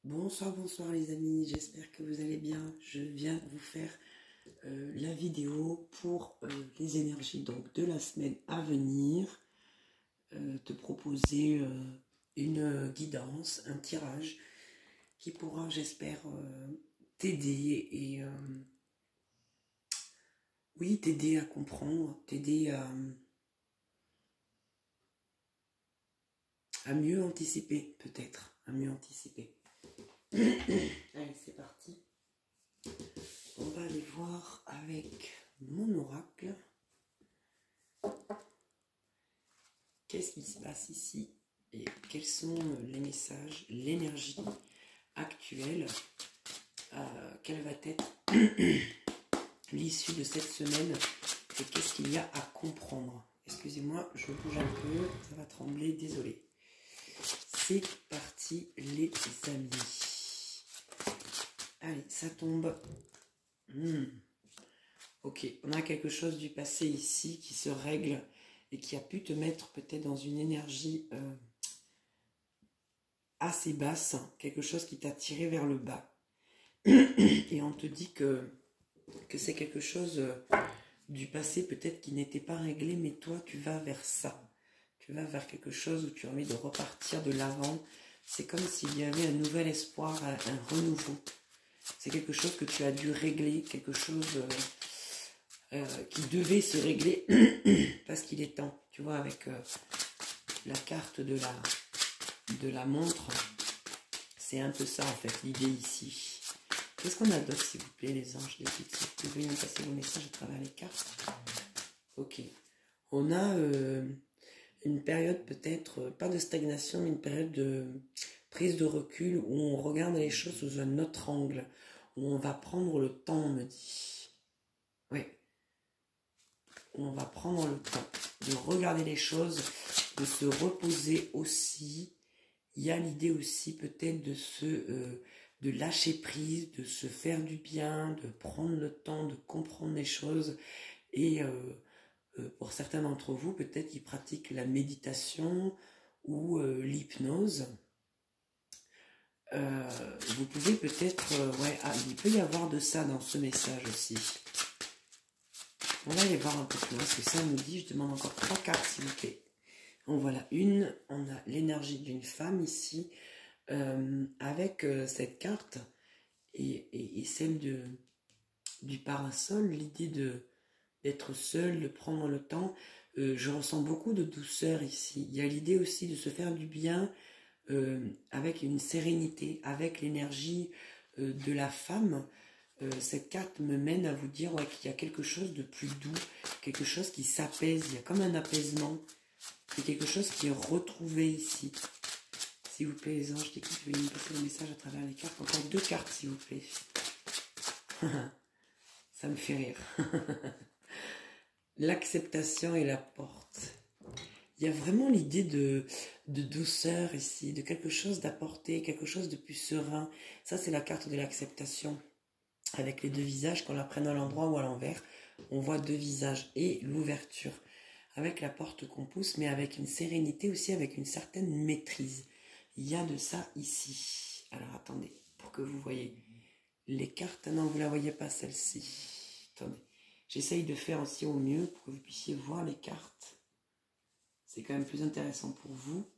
Bonsoir, bonsoir les amis, j'espère que vous allez bien. Je viens vous faire la vidéo pour les énergies donc, de la semaine à venir, te proposer une guidance, un tirage qui pourra, j'espère, t'aider et oui, t'aider à comprendre, t'aider à mieux anticiper peut-être, à mieux anticiper. Allez, c'est parti. On va aller voir avec mon oracle. Qu'est-ce qui se passe ici et quels sont les messages, l'énergie actuelle, quelle va être l'issue de cette semaine et qu'est-ce qu'il y a à comprendre. Excusez-moi, je bouge un peu, ça va trembler, désolé. C'est parti les amis. Allez, ça tombe. Ok, on a quelque chose du passé ici qui se règle et qui a pu te mettre peut-être dans une énergie assez basse, quelque chose qui t'a tiré vers le bas. Et on te dit que c'est quelque chose du passé peut-être qui n'était pas réglé, mais toi tu vas vers ça. Tu vas vers quelque chose où tu as envie de repartir de l'avant. C'est comme s'il y avait un nouvel espoir, un renouveau. C'est quelque chose que tu as dû régler, quelque chose qui devait se régler parce qu'il est temps. Tu vois, avec la carte de la montre, c'est un peu ça en fait, l'idée ici. Qu'est-ce qu'on a d'autre s'il vous plaît, les anges, les guides? Si vous pouvez me passer vos messages à travers les cartes. Ok. On a une période peut-être, pas de stagnation, mais une période de prise de recul où on regarde les choses sous un autre angle, où on va prendre le temps, on me dit. Oui. On va prendre le temps de regarder les choses, de se reposer aussi. Il y a l'idée aussi peut-être de lâcher prise, de se faire du bien, de prendre le temps de comprendre les choses. Et pour certains d'entre vous, peut-être qui pratiquent la méditation ou l'hypnose. Vous pouvez peut-être... il peut y avoir de ça dans ce message aussi. On va aller voir un peu plus loin ce que ça nous dit. Je demande encore 3 cartes s'il vous plaît. En voilà une. On a l'énergie d'une femme ici. Avec cette carte et celle du parasol. L'idée d'être seul, de prendre le temps. Je ressens beaucoup de douceur ici. Il y a l'idée aussi de se faire du bien avec une sérénité, avec l'énergie de la femme. Cette carte me mène à vous dire qu'il y a quelque chose de plus doux, quelque chose qui s'apaise, il y a comme un apaisement, et quelque chose qui est retrouvé ici. S'il vous plaît les anges, je vais me passer le message à travers les cartes. Encore 2 cartes s'il vous plaît. Ça me fait rire. L'acceptation et la porte. Il y a vraiment l'idée de douceur ici, de quelque chose d'apporté, quelque chose de plus serein. Ça c'est la carte de l'acceptation. Avec les 2 visages, qu'on la prenne à l'endroit ou à l'envers, on voit 2 visages et l'ouverture. Avec la porte qu'on pousse, mais avec une sérénité aussi, avec une certaine maîtrise. Il y a de ça ici. Alors attendez, pour que vous voyez les cartes. Non, vous ne la voyez pas celle-ci. Attendez, j'essaye de faire aussi au mieux pour que vous puissiez voir les cartes. C'est quand même plus intéressant pour vous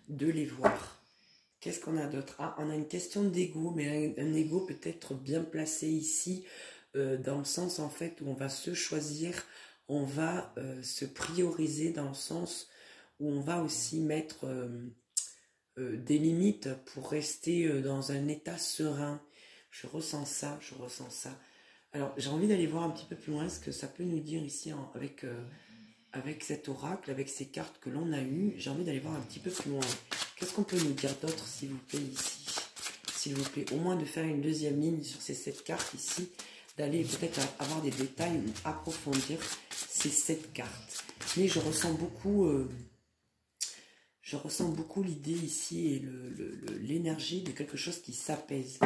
de les voir. Qu'est-ce qu'on a d'autre? Ah, on a une question d'ego, mais un ego peut-être bien placé ici, dans le sens en fait où on va se choisir, on va se prioriser dans le sens où on va aussi mettre des limites pour rester dans un état serein. Je ressens ça, je ressens ça. Alors j'ai envie d'aller voir un petit peu plus loin ce que ça peut nous dire ici avec cet oracle, avec ces cartes que l'on a eues. J'ai envie d'aller voir un petit peu plus loin. Qu'est-ce qu'on peut nous dire d'autre, s'il vous plaît, ici? S'il vous plaît, au moins de faire une 2e ligne sur ces 7 cartes ici, d'aller peut-être avoir des détails ou approfondir ces 7 cartes. Mais je ressens beaucoup l'idée ici et l'énergie de quelque chose qui s'apaise,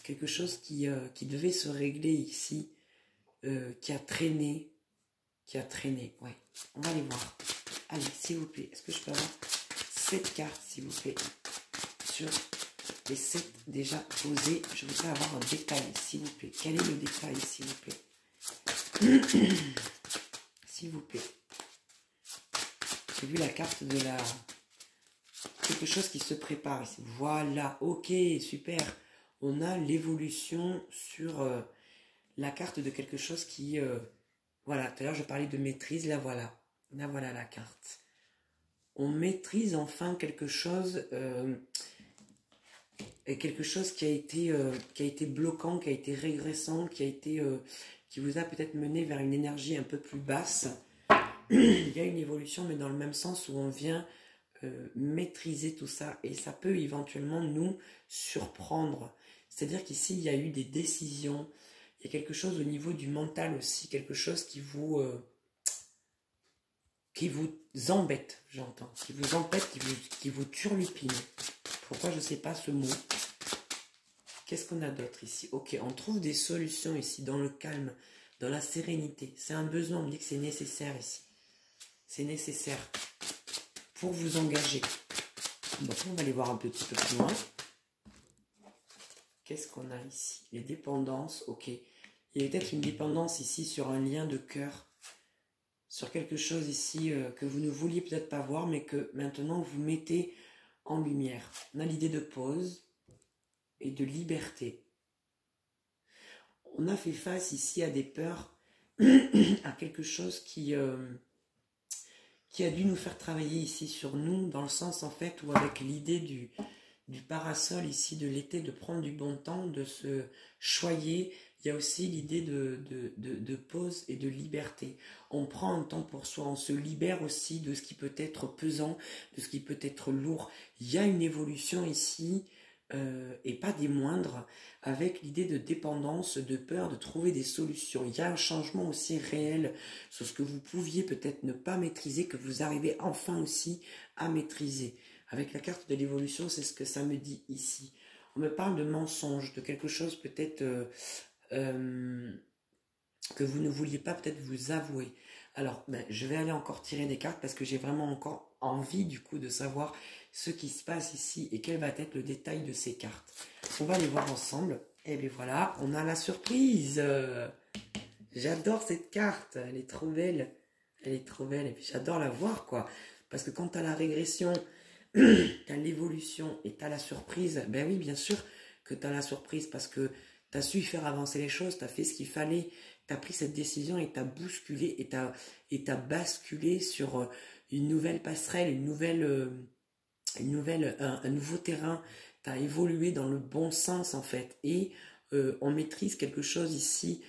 quelque chose qui devait se régler ici, qui a traîné, ouais. On va aller voir. Allez, s'il vous plaît, est-ce que je peux avoir 7 cartes, s'il vous plaît, sur les 7 déjà posés. Je voudrais avoir un détail, s'il vous plaît. Quel est le détail, s'il vous plaît? S'il vous plaît. J'ai vu la carte de la... quelque chose qui se prépare ici. Voilà, ok, super. On a l'évolution sur la carte de quelque chose qui... voilà, tout à l'heure je parlais de maîtrise, là voilà. Là voilà la carte. On maîtrise enfin quelque chose... et quelque chose qui a été bloquant, qui a été régressant, qui vous a peut-être mené vers une énergie un peu plus basse. Il y a une évolution, mais dans le même sens où on vient maîtriser tout ça, et ça peut éventuellement nous surprendre. C'est-à-dire qu'ici, il y a eu des décisions, il y a quelque chose au niveau du mental aussi, quelque chose qui vous embête, j'entends, qui vous embête, qui vous turlupine. Pourquoi je ne sais pas ce mot? Qu'est-ce qu'on a d'autre ici? Ok, on trouve des solutions ici, dans le calme, dans la sérénité. C'est un besoin, on me dit que c'est nécessaire ici. C'est nécessaire pour vous engager. Donc, on va aller voir un petit peu plus loin. Qu'est-ce qu'on a ici? Les dépendances, ok. Il y a peut-être une dépendance ici sur un lien de cœur, sur quelque chose ici que vous ne vouliez peut-être pas voir, mais que maintenant vous mettez en lumière. On a l'idée de pause et de liberté. On a fait face ici à des peurs, à quelque chose qui a dû nous faire travailler ici sur nous, dans le sens en fait où avec l'idée du parasol ici de l'été, de prendre du bon temps, de se choyer, il y a aussi l'idée de pause et de liberté. On prend un temps pour soi, on se libère aussi de ce qui peut être pesant, de ce qui peut être lourd. Il y a une évolution ici, et pas des moindres, avec l'idée de dépendance, de peur, de trouver des solutions. Il y a un changement aussi réel sur ce que vous pouviez peut-être ne pas maîtriser, que vous arrivez enfin aussi à maîtriser. Avec la carte de l'évolution, c'est ce que ça me dit ici. On me parle de mensonge, de quelque chose peut-être que vous ne vouliez pas peut-être vous avouer. Alors, je vais aller encore tirer des cartes parce que j'ai vraiment encore envie du coup de savoir ce qui se passe ici et quel va être le détail de ces cartes. On va les voir ensemble. Et bien voilà, on a la surprise. J'adore cette carte, elle est trop belle. Elle est trop belle et puis j'adore la voir quoi. Parce que quand tu as la régression, tu as l'évolution et tu as la surprise, ben oui bien sûr que tu as la surprise parce que tu as su faire avancer les choses, tu as fait ce qu'il fallait, tu as pris cette décision et tu as bousculé et tu as basculé sur une nouvelle passerelle, un nouveau terrain, tu as évolué dans le bon sens en fait et on maîtrise quelque chose ici,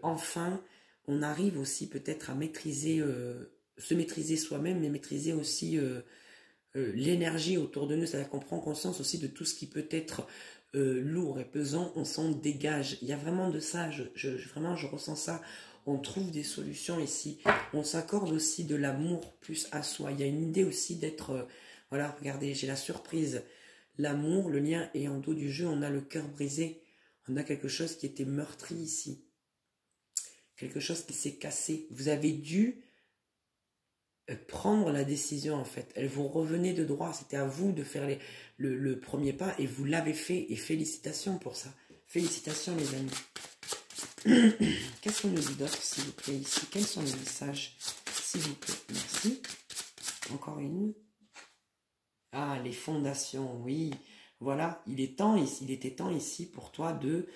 enfin on arrive aussi peut-être à maîtriser, se maîtriser soi-même mais maîtriser aussi l'énergie autour de nous, c'est-à-dire qu'on prend conscience aussi de tout ce qui peut être lourd et pesant, on s'en dégage. Il y a vraiment de ça, vraiment je ressens ça. On trouve des solutions ici. On s'accorde aussi de l'amour plus à soi. Il y a une idée aussi d'être... voilà, regardez, j'ai la surprise. L'amour, le lien est en dos du jeu. On a le cœur brisé. On a quelque chose qui était meurtri ici. Quelque chose qui s'est cassé. Vous avez dû prendre la décision en fait. Elle vous revenait de droit. C'était à vous de faire le premier pas et vous l'avez fait. Et félicitations pour ça. Félicitations les amis. Qu'est-ce qu'on nous dit d'autre, s'il vous plaît, ici? Quels sont les messages, s'il vous plaît? Merci. Encore une. Ah, les fondations, oui. Voilà, il était temps ici pour toi de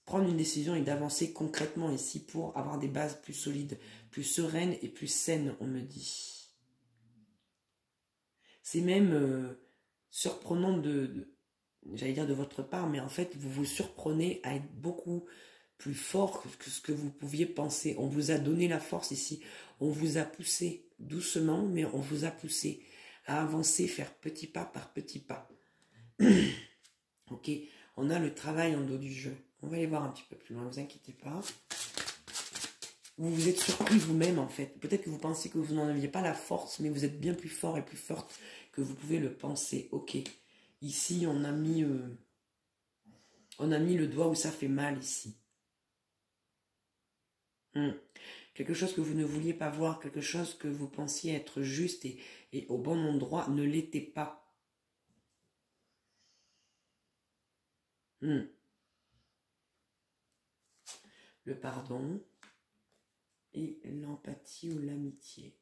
prendre une décision et d'avancer concrètement ici pour avoir des bases plus solides, plus sereines et plus saines, on me dit. C'est même surprenant j'allais dire de votre part, mais en fait, vous vous surprenez à être beaucoup plus fort que ce que vous pouviez penser. On vous a donné la force ici. On vous a poussé doucement, mais on vous a poussé à avancer, faire petit pas par petit pas. Ok, on a le travail en dos du jeu. On va aller voir un petit peu plus loin, ne vous inquiétez pas. Vous vous êtes surpris vous-même en fait. Peut-être que vous pensez que vous n'en aviez pas la force, mais vous êtes bien plus fort et plus forte que vous pouvez le penser. Ok, ici on a mis le doigt où ça fait mal ici. Quelque chose que vous ne vouliez pas voir, quelque chose que vous pensiez être juste et au bon endroit ne l'était pas. Hmm. Le pardon et l'empathie ou l'amitié.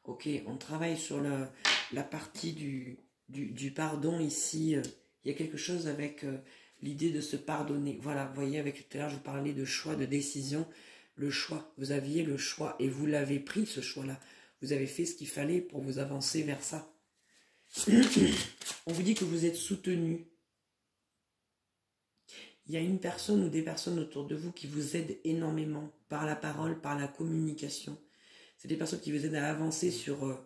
Ok, on travaille sur la partie du pardon ici. Il y a quelque chose avec l'idée de se pardonner. Voilà, vous voyez, avec tout à l'heure, je vous parlais de choix, de décision. Le choix, vous aviez le choix et vous l'avez pris, ce choix-là. Vous avez fait ce qu'il fallait pour vous avancer vers ça. On vous dit que vous êtes soutenu. Il y a une personne ou des personnes autour de vous qui vous aident énormément par la parole, par la communication. C'est des personnes qui vous aident à avancer sur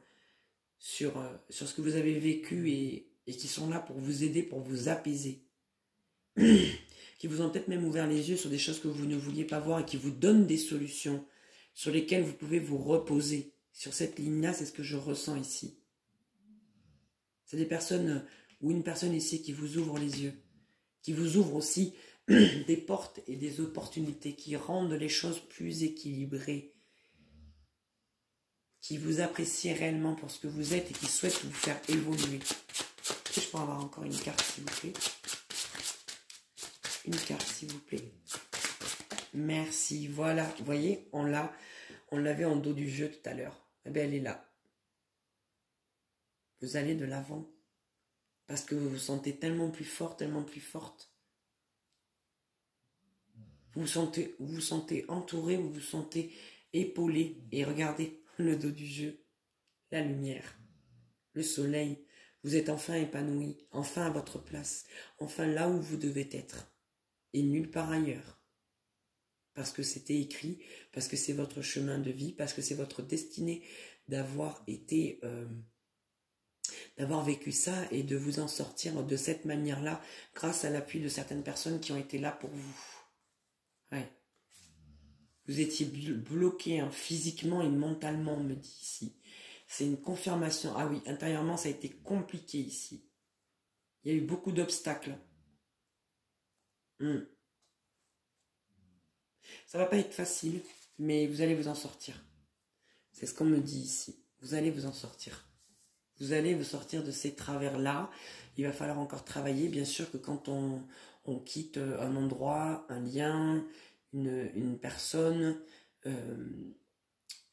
ce que vous avez vécu et qui sont là pour vous aider, pour vous apaiser. Qui vous ont peut-être même ouvert les yeux sur des choses que vous ne vouliez pas voir et qui vous donnent des solutions sur lesquelles vous pouvez vous reposer. Sur cette ligne-là, c'est ce que je ressens ici. C'est des personnes ou une personne ici qui vous ouvre les yeux, qui vous ouvre aussi des portes et des opportunités, qui rendent les choses plus équilibrées, qui vous apprécie réellement pour ce que vous êtes et qui souhaite vous faire évoluer. Est-ce que je peux avoir encore une carte, s'il vous plaît? Une carte, s'il vous plaît. Merci, voilà. Vous voyez, on l'avait en dos du jeu tout à l'heure. Eh bien, elle est là. Vous allez de l'avant. Parce que vous vous sentez tellement plus fort, tellement plus forte. Vous vous sentez entouré, vous vous sentez épaulé. Et regardez le dos du jeu. La lumière. Le soleil. Vous êtes enfin épanoui. Enfin à votre place. Enfin là où vous devez être. Et nulle part ailleurs. Parce que c'était écrit, parce que c'est votre chemin de vie, parce que c'est votre destinée d'avoir été, d'avoir vécu ça et de vous en sortir de cette manière-là, grâce à l'appui de certaines personnes qui ont été là pour vous. Ouais. Vous étiez bloqué hein, physiquement et mentalement, on me dit ici. C'est une confirmation. Ah oui, intérieurement, ça a été compliqué ici. Il y a eu beaucoup d'obstacles. Ça va pas être facile, mais vous allez vous en sortir. C'est ce qu'on me dit ici. Vous allez vous en sortir. Vous allez vous sortir de ces travers-là. Il va falloir encore travailler. Bien sûr que quand on quitte un endroit, un lien, une personne,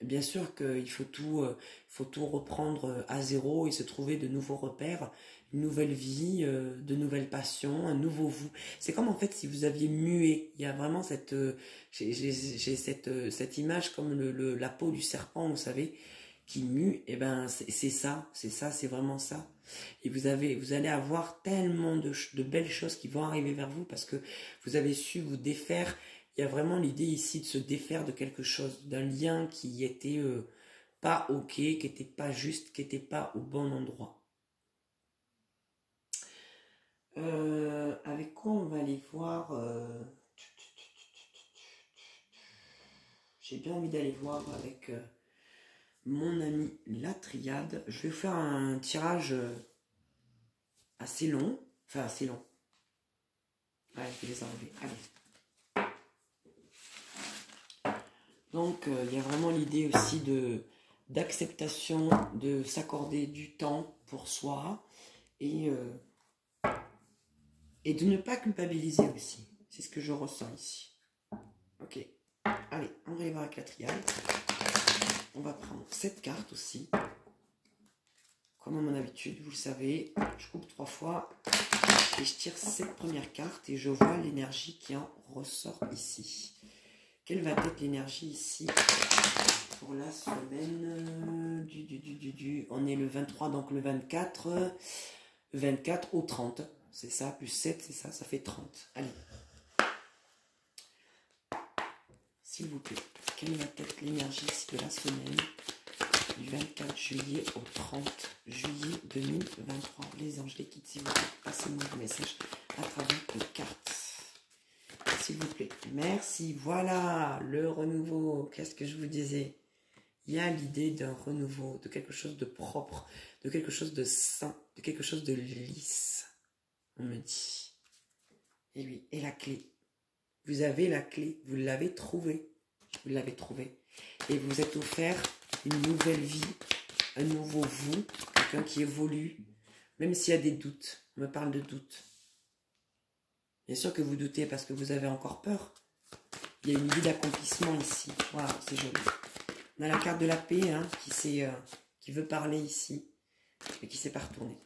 bien sûr qu'il faut tout reprendre à zéro et se trouver de nouveaux repères, une nouvelle vie, de nouvelles passions, un nouveau vous. C'est comme en fait si vous aviez mué. Il y a vraiment j'ai cette image comme la peau du serpent, vous savez, qui mue. Et ben c'est ça, c'est vraiment ça. Et vous allez avoir tellement de belles choses qui vont arriver vers vous parce que vous avez su vous défaire. Il y a vraiment l'idée ici de se défaire de quelque chose, d'un lien qui était pas ok, qui n'était pas juste, qui n'était pas au bon endroit. Avec quoi on va aller voir J'ai bien envie d'aller voir avec mon ami la triade. Je vais vous faire un tirage assez long. Enfin, assez long. Ouais, je vais les enlever. Allez. Donc, il y a vraiment l'idée aussi d'acceptation, de s'accorder du temps pour soi et de ne pas culpabiliser aussi. C'est ce que je ressens ici. Ok. Allez, on va y voir avec la triade. On va prendre cette carte aussi. Comme à mon habitude, vous le savez, je coupe 3 fois et je tire cette première carte et je vois l'énergie qui en ressort ici. Quelle va être l'énergie ici pour la semaine on est le 23, donc le 24 au 30. C'est ça, plus 7, c'est ça, ça fait 30. Allez. S'il vous plaît, quelle va être l'énergie ici de la semaine du 24 juillet au 30 juillet 2023. Les anges, les guides, s'il vous plaît, passez-moi vos messages à travers les cartes. S'il vous plaît. Merci. Voilà, le renouveau. Qu'est-ce que je vous disais? Il y a l'idée d'un renouveau, de quelque chose de propre, de quelque chose de sain, de quelque chose de lisse. On me dit. Et oui, et la clé. Vous avez la clé, vous l'avez trouvée. Vous l'avez trouvée. Et vous êtes offert une nouvelle vie, un nouveau vous, quelqu'un qui évolue. Même s'il y a des doutes, on me parle de doutes. Bien sûr que vous doutez parce que vous avez encore peur. Il y a une vie d'accomplissement ici. Waouh, c'est joli. On a la carte de la paix hein, qui veut parler ici, mais qui ne s'est pas retournée.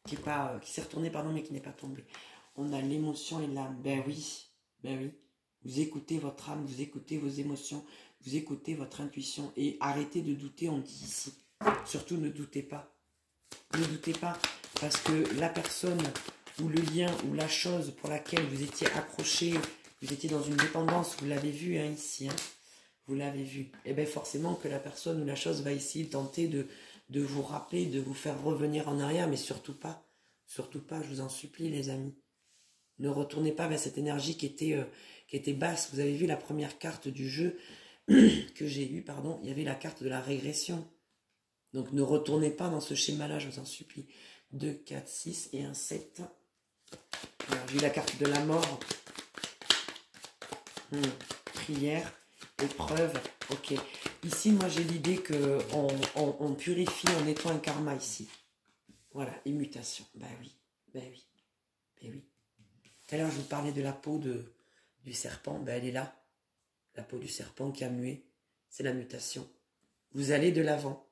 Qui s'est retournée, pardon, mais qui n'est pas tombée. On a l'émotion et l'âme. Ben oui, ben oui. Vous écoutez votre âme, vous écoutez vos émotions, vous écoutez votre intuition. Et arrêtez de douter, on dit ici. Surtout ne doutez pas. Ne doutez pas, parce que la personne ou le lien ou la chose pour laquelle vous étiez accroché, vous étiez dans une dépendance, vous l'avez vu hein, ici, hein, vous l'avez vu. Et bien forcément que la personne ou la chose va essayer de tenter de vous rappeler, de vous faire revenir en arrière, mais surtout pas, je vous en supplie les amis. Ne retournez pas vers cette énergie qui était basse. Vous avez vu la première carte du jeu que j'ai eue, pardon, il y avait la carte de la régression. Donc ne retournez pas dans ce schéma-là, je vous en supplie. 2, 4, 6 et un 7. J'ai eu la carte de la mort. Prière, épreuve. Ok. Ici, moi, j'ai l'idée qu'on purifie en nettoie un karma ici. Voilà, immutation. Ben oui, ben oui, ben oui. Tout à l'heure, je vous parlais de la peau du serpent. Ben elle est là. La peau du serpent qui a mué. C'est la mutation. Vous allez de l'avant.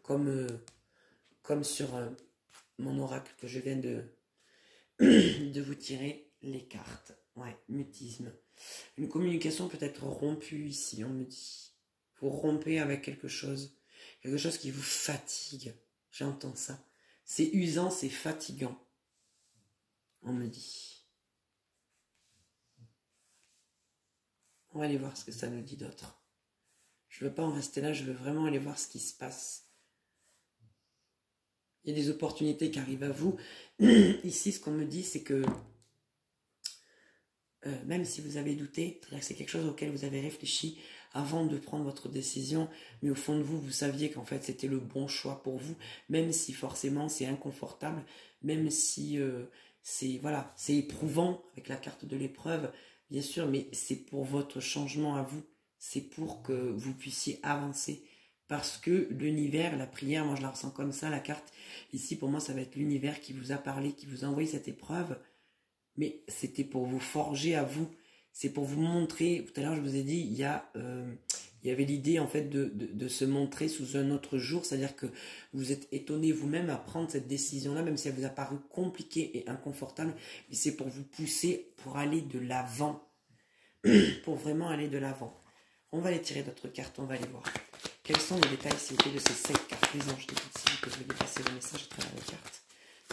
Comme sur mon oracle que je viens de vous tirer les cartes. Ouais, mutisme. Une communication peut être rompue ici, on me dit. Vous rompez avec quelque chose qui vous fatigue. J'entends ça. C'est usant, c'est fatigant. On me dit. On va aller voir ce que ça nous dit d'autre. Je ne veux pas en rester là, je veux vraiment aller voir ce qui se passe. Il y a des opportunités qui arrivent à vous. Ici, ce qu'on me dit, c'est que même si vous avez douté, c'est quelque chose auquel vous avez réfléchi avant de prendre votre décision, mais au fond de vous, vous saviez qu'en fait, c'était le bon choix pour vous, même si forcément c'est inconfortable, même si c'est éprouvant avec la carte de l'épreuve, bien sûr, mais c'est pour votre changement à vous, c'est pour que vous puissiez avancer. Parce que l'univers, la prière, moi je la ressens comme ça, la carte, ici pour moi ça va être l'univers qui vous a parlé, qui vous a envoyé cette épreuve, mais c'était pour vous forger à vous, c'est pour vous montrer, tout à l'heure je vous ai dit, il y avait l'idée en fait de se montrer sous un autre jour, c'est-à-dire que vous êtes étonné vous-même à prendre cette décision-là, même si elle vous a paru compliquée et inconfortable, mais c'est pour vous pousser, pour aller de l'avant, pour vraiment aller de l'avant. On va aller tirer d'autres cartes, on va aller voir. Quels sont les détails, s'il vous plaît, de ces 7 cartes? Les anges, s'il vous plaît, je vais dépasser le message à travers les cartes.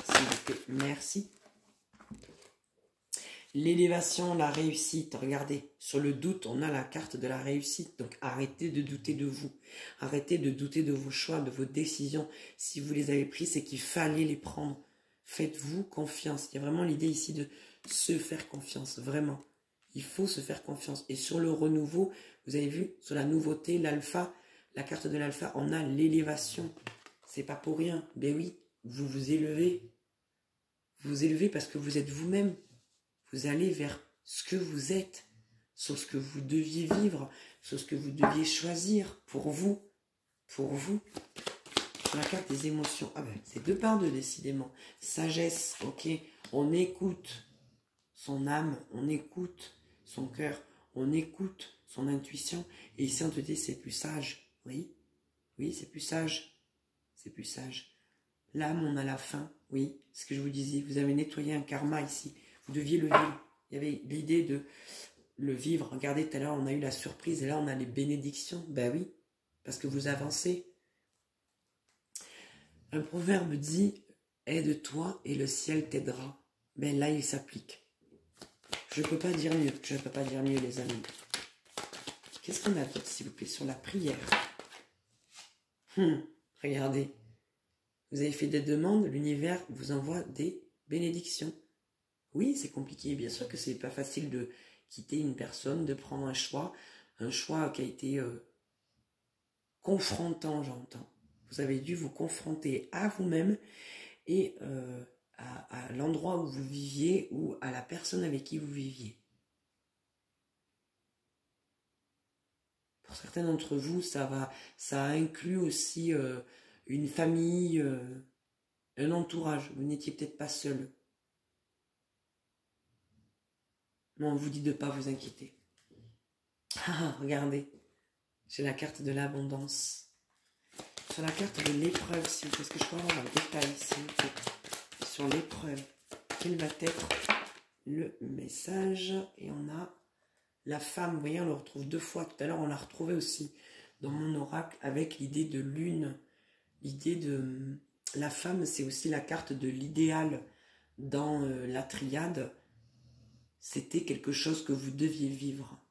S'il vous plaît, merci. L'élévation, la réussite. Regardez, sur le doute, on a la carte de la réussite. Donc, arrêtez de douter de vous. Arrêtez de douter de vos choix, de vos décisions. Si vous les avez pris, c'est qu'il fallait les prendre. Faites-vous confiance. Il y a vraiment l'idée ici de se faire confiance, vraiment. Il faut se faire confiance. Et sur le renouveau, vous avez vu, sur la nouveauté, l'alpha, la carte de l'alpha, on a l'élévation. C'est pas pour rien. Ben oui, vous vous élevez. Vous vous élevez parce que vous êtes vous-même. Vous allez vers ce que vous êtes, sur ce que vous deviez vivre, sur ce que vous deviez choisir pour vous. Pour vous. Sur la carte des émotions. Ah ben, c'est 2 par 2, décidément. Sagesse, ok. On écoute son âme, on écoute son cœur, on écoute son intuition. Et ici, on te dit, c'est plus sage. Oui, oui, c'est plus sage. C'est plus sage. L'âme, on a la faim. Oui, ce que je vous disais. Vous avez nettoyé un karma ici. Vous deviez le vivre. Il y avait l'idée de le vivre. Regardez, tout à l'heure, on a eu la surprise. Et là, on a les bénédictions. Ben oui, parce que vous avancez. Un proverbe dit, aide-toi et le ciel t'aidera. Ben là, il s'applique. Je ne peux pas dire mieux. Je ne peux pas dire mieux, les amis. Qu'est-ce qu'on a d'autre, s'il vous plaît, sur la prière? Regardez. Vous avez fait des demandes, l'univers vous envoie des bénédictions. Oui, c'est compliqué. Bien sûr que c'est pas facile de quitter une personne, de prendre un choix qui a été confrontant, j'entends. Vous avez dû vous confronter à vous-même et à l'endroit où vous viviez ou à la personne avec qui vous viviez. Pour certains d'entre vous, ça inclut aussi une famille, un entourage. Vous n'étiez peut-être pas seul. Non, on vous dit de ne pas vous inquiéter. Ah, regardez. J'ai la carte de l'abondance. Sur la carte de l'épreuve, s'il vous plaît, est-ce que je peux avoir un détail, s'il vous plaît, sur l'épreuve? Quel va être le message? Et on a la femme, vous voyez, on le retrouve 2 fois. Tout à l'heure, on l'a retrouvé aussi dans mon oracle avec l'idée de lune. L'idée de... La femme, c'est aussi la carte de l'idéal dans la triade. C'était quelque chose que vous deviez vivre.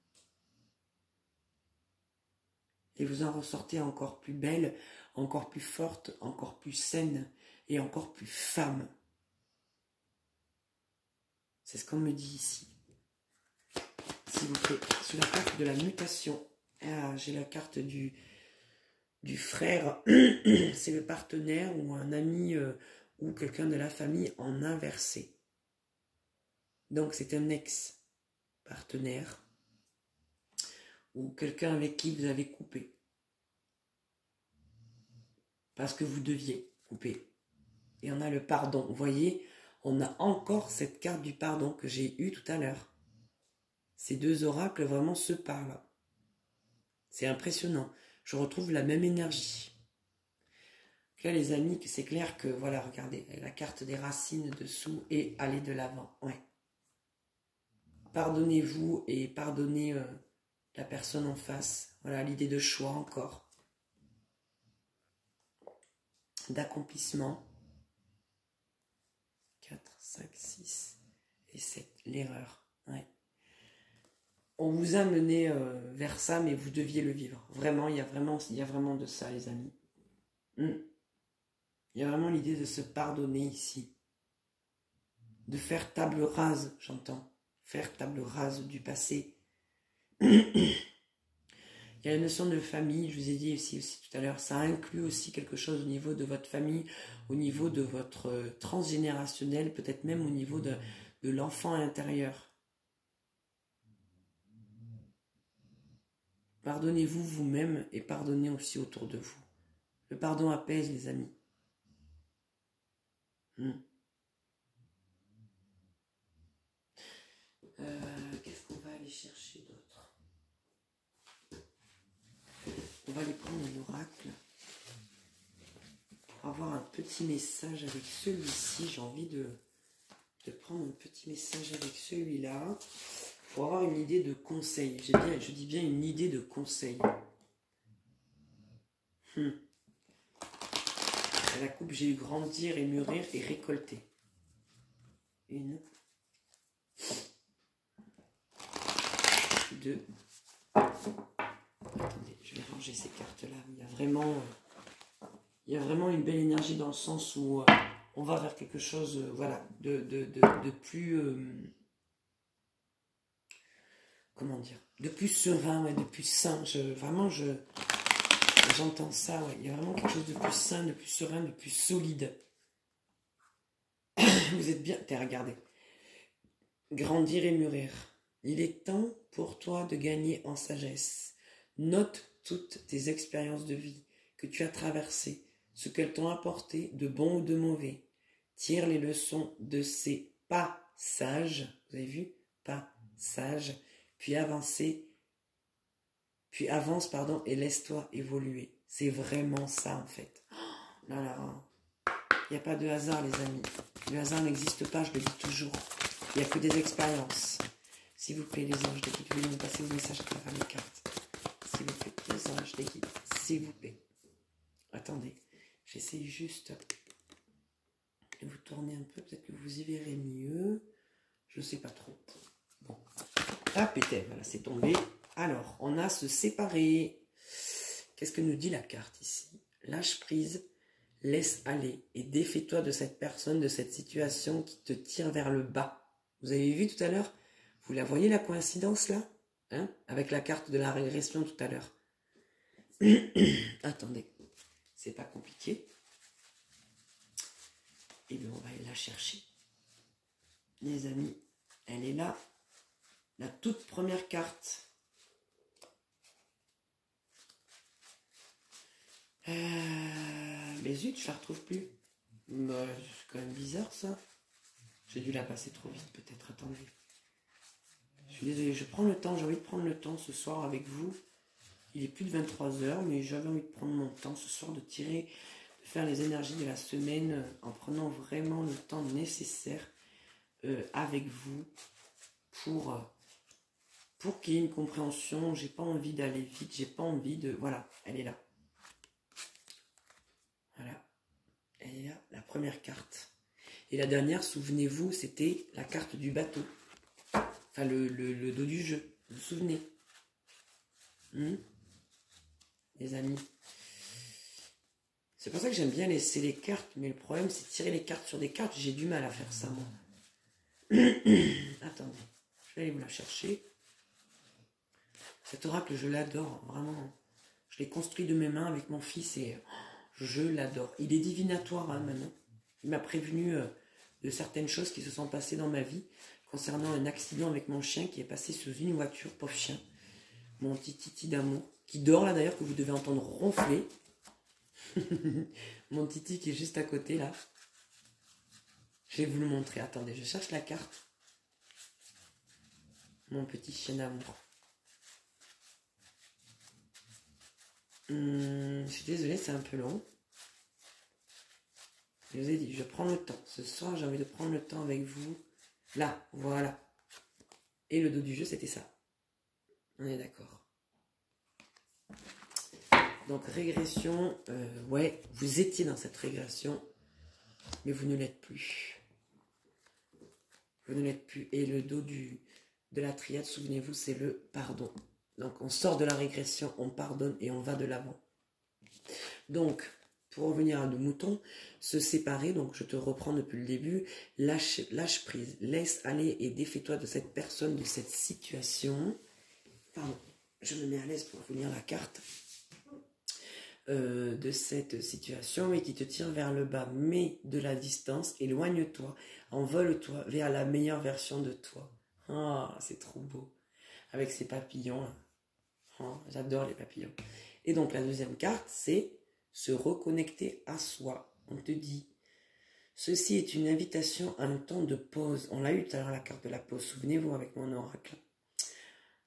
Et vous en ressortez encore plus belle, encore plus forte, encore plus saine et encore plus femme. C'est ce qu'on me dit ici. S'il vous plaît, sur la carte de la mutation, j'ai la carte du frère, c'est le partenaire ou un ami ou quelqu'un de la famille en inversé. Donc c'est un ex-partenaire ou quelqu'un avec qui vous avez coupé. Parce que vous deviez couper. Et on a le pardon. Vous voyez, on a encore cette carte du pardon que j'ai eue tout à l'heure. Ces 2 oracles vraiment se parlent. C'est impressionnant. Je retrouve la même énergie. Là, les amis, c'est clair que, voilà, regardez, la carte des racines dessous et aller de l'avant. Ouais. Pardonnez-vous et pardonnez la personne en face. Voilà, l'idée de choix encore. D'accomplissement. 4, 5, 6 et 7. L'erreur. Ouais. On vous a mené vers ça, mais vous deviez le vivre. Vraiment, il y a vraiment de ça, les amis. Il y a vraiment l'idée de se pardonner ici. De faire table rase, j'entends. Faire table rase du passé. Il y a la notion de famille, je vous ai dit aussi tout à l'heure, ça inclut aussi quelque chose au niveau de votre famille, au niveau de votre transgénérationnel, peut-être même au niveau de l'enfant intérieur. Pardonnez-vous vous-même et pardonnez aussi autour de vous. Le pardon apaise, les amis. Qu'est-ce qu'on va aller chercher d'autre? On va aller prendre un oracle pour avoir un petit message avec celui-ci. J'ai envie de prendre un petit message avec celui-là pour avoir une idée de conseil. Je dis bien une idée de conseil. À la coupe, j'ai eu grandir et mûrir et récolter. 1, 2. Attendez, je vais ranger ces cartes-là. Il y a vraiment une belle énergie dans le sens où on va vers quelque chose, voilà, de plus, comment dire, de plus serein, ouais, de plus sain. J'entends ça, ouais. Il y a vraiment quelque chose de plus sain, de plus serein, de plus solide. Vous êtes bien, regardez. Grandir et mûrir. Il est temps pour toi de gagner en sagesse. Note toutes tes expériences de vie que tu as traversées, ce qu'elles t'ont apporté de bon ou de mauvais. Tire les leçons de ces passages, vous avez vu, passages, puis avance, et laisse-toi évoluer. C'est vraiment ça en fait. Oh là là, il n'y a pas de hasard les amis. Le hasard n'existe pas, je le dis toujours. Il n'y a que des expériences. S'il vous plaît, les anges des guides, veuillez me passer vos messages à travers les cartes. S'il vous plaît, les anges des guides, s'il vous plaît. Attendez, j'essaye juste de vous tourner un peu, peut-être que vous y verrez mieux. Je ne sais pas trop. Bon. Ah, peut-être, voilà, c'est tombé. Alors, on a se séparer. Qu'est-ce que nous dit la carte ici? Lâche prise, laisse aller et défais-toi de cette personne, de cette situation qui te tire vers le bas. Vous avez vu tout à l'heure? Vous la voyez la coïncidence là, hein, avec la carte de la régression tout à l'heure. Attendez, c'est pas compliqué. Et bien on va aller la chercher. Les amis, elle est là. La toute première carte. Mais zut, je la retrouve plus. Bah, c'est quand même bizarre ça. J'ai dû la passer trop vite peut-être, attendez. Je suis désolée, je prends le temps, j'ai envie de prendre le temps ce soir avec vous. Il est plus de 23h, mais j'avais envie de prendre mon temps ce soir, de faire les énergies de la semaine en prenant vraiment le temps nécessaire avec vous pour qu'il y ait une compréhension. J'ai pas envie d'aller vite, j'ai pas envie de... Voilà, elle est là. Voilà, elle est là, la première carte. Et la dernière, souvenez-vous, c'était la carte du bateau. Enfin, le dos du jeu, vous vous souvenez les amis. C'est pour ça que j'aime bien laisser les cartes, mais le problème, c'est tirer les cartes sur des cartes. J'ai du mal à faire ça, moi. Attendez, je vais aller vous la chercher. Cet oracle, je l'adore, vraiment. Je l'ai construit de mes mains avec mon fils et je l'adore. Il est divinatoire, hein, maintenant. Il m'a prévenu de certaines choses qui se sont passées dans ma vie concernant un accident avec mon chien qui est passé sous une voiture, pauvre chien. Mon petit titi d'amour, qui dort là d'ailleurs, que vous devez entendre ronfler. Mon titi qui est juste à côté là. Je vais vous le montrer. Attendez, je cherche la carte. Mon petit chien d'amour. Je suis désolée, c'est un peu long. Je vous ai dit, je prends le temps. Ce soir, j'ai envie de prendre le temps avec vous. Là, voilà. Et le dos du jeu, c'était ça. On est d'accord. Donc, régression. Ouais, vous étiez dans cette régression. Mais vous ne l'êtes plus. Vous ne l'êtes plus. Et le dos de la triade, souvenez-vous, c'est le pardon. Donc, on sort de la régression, on pardonne et on va de l'avant. Donc, pour revenir à nos moutons, se séparer, donc je te reprends depuis le début, lâche prise, laisse aller et défais-toi de cette personne, de cette situation. Pardon, je me mets à l'aise pour vous lire la carte. De cette situation, mais qui te tire vers le bas, mets de la distance, éloigne-toi, envole-toi vers la meilleure version de toi. Ah, c'est trop beau. Avec ces papillons là. Oh, j'adore les papillons. Et donc la deuxième carte, c'est se reconnecter à soi. On te dit, ceci est une invitation à un temps de pause. On l'a eu tout à l'heure, la carte de la pause. Souvenez-vous avec mon oracle.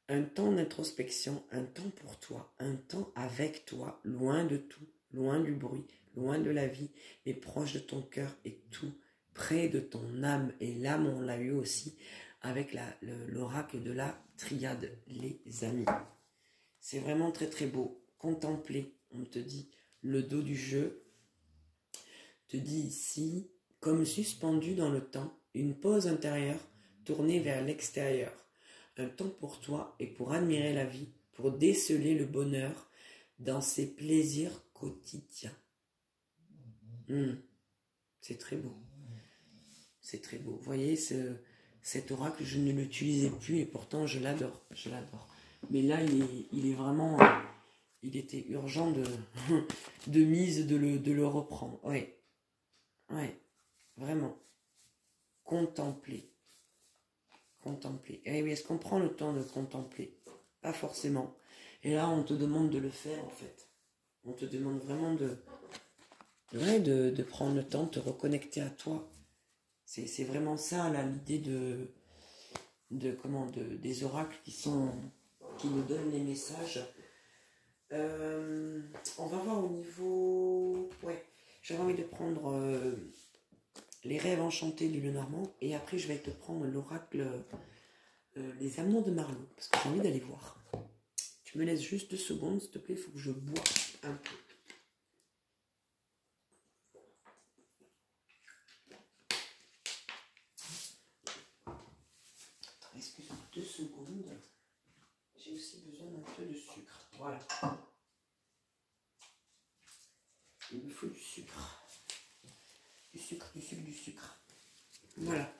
Un temps d'introspection, un temps pour toi, un temps avec toi, loin de tout, loin du bruit, loin de la vie, mais proche de ton cœur et tout, près de ton âme. Et l'âme, on l'a eu aussi avec l'oracle de la triade, les amis. C'est vraiment très très beau. Contempler, on te dit, le dos du jeu, te dit ici, comme suspendu dans le temps, une pause intérieure tournée vers l'extérieur. Un temps pour toi et pour admirer la vie, pour déceler le bonheur dans ses plaisirs quotidiens. C'est très beau. C'est très beau. Vous voyez, cet oracle, je ne l'utilisais plus et pourtant je l'adore. Je l'adore. Mais là, il est vraiment... il était urgent de mise de le reprendre. Ouais. Ouais. Vraiment. Contempler. Contempler. Et oui, est-ce qu'on prend le temps de contempler? Pas forcément. Et là, on te demande de le faire, en fait. On te demande vraiment de prendre le temps, de te reconnecter à toi. C'est vraiment ça, là, l'idée des oracles qui nous donnent les messages. On va voir au niveau... Ouais, j'avais envie de prendre les rêves enchantés du Lenormand. Et après, je vais te prendre l'oracle... les amours de Marlowe, parce que j'ai envie d'aller voir. Tu me laisses juste 2 secondes, s'il te plaît, il faut que je bois un peu. Attends, excuse-moi 2 secondes. J'ai aussi besoin d'un peu de sucre. Voilà. Il me faut du sucre. Du sucre, du sucre, du sucre. Voilà.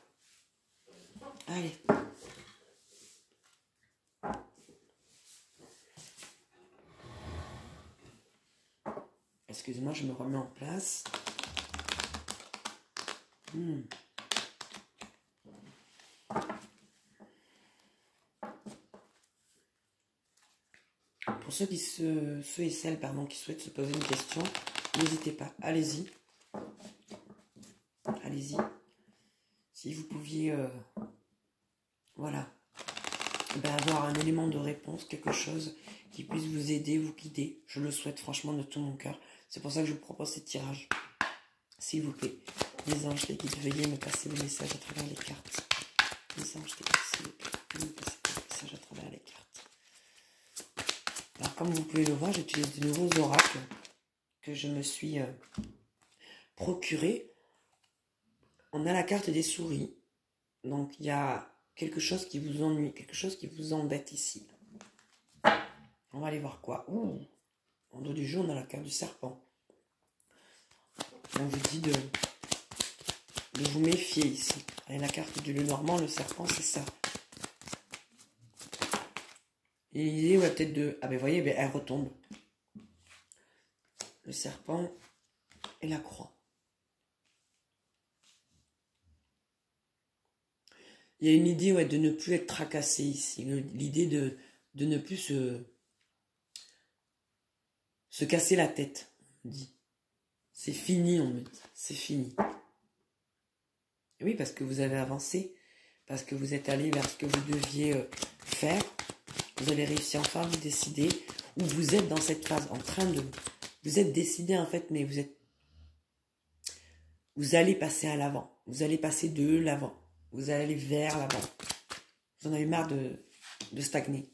Allez. Excusez-moi, je me remets en place. Pour ceux et celles qui souhaitent se poser une question, n'hésitez pas, allez-y. allez-y. Si vous pouviez, voilà, ben avoir un élément de réponse, quelque chose qui puisse vous aider, vous guider. Je le souhaite franchement de tout mon cœur. C'est pour ça que je vous propose ces tirages. S'il vous plaît, les anges, les guides, veuillez me passer le message à travers les cartes. Les anges, les guides, s'il vous plaît, veuillez me passer le message à travers les cartes. Alors, comme vous pouvez le voir, j'utilise de nouveaux oracles que je me suis procurés. On a la carte des souris. Donc, il y a quelque chose qui vous ennuie, quelque chose qui vous embête ici. On va aller voir quoi. Ouh, en dos du jeu, on a la carte du serpent. On vous dit de vous méfier ici. Et la carte du Lenormand, le serpent, c'est ça. Et l'idée, ouais, peut-être de... Ah ben, vous voyez, ben, elle retombe. Le serpent et la croix. Il y a une idée, ouais, de ne plus être tracassé ici. L'idée de ne plus se casser la tête, on dit. C'est fini, on me dit. C'est fini. Oui, parce que vous avez avancé. Parce que vous êtes allé vers ce que vous deviez faire. Vous avez réussi enfin à vous décider. Ou vous êtes dans cette phase en train de... Vous êtes décidé en fait, mais vous allez passer à l'avant. Vous allez passer de l'avant. Vous allez aller vers l'avant. Vous en avez marre de stagner.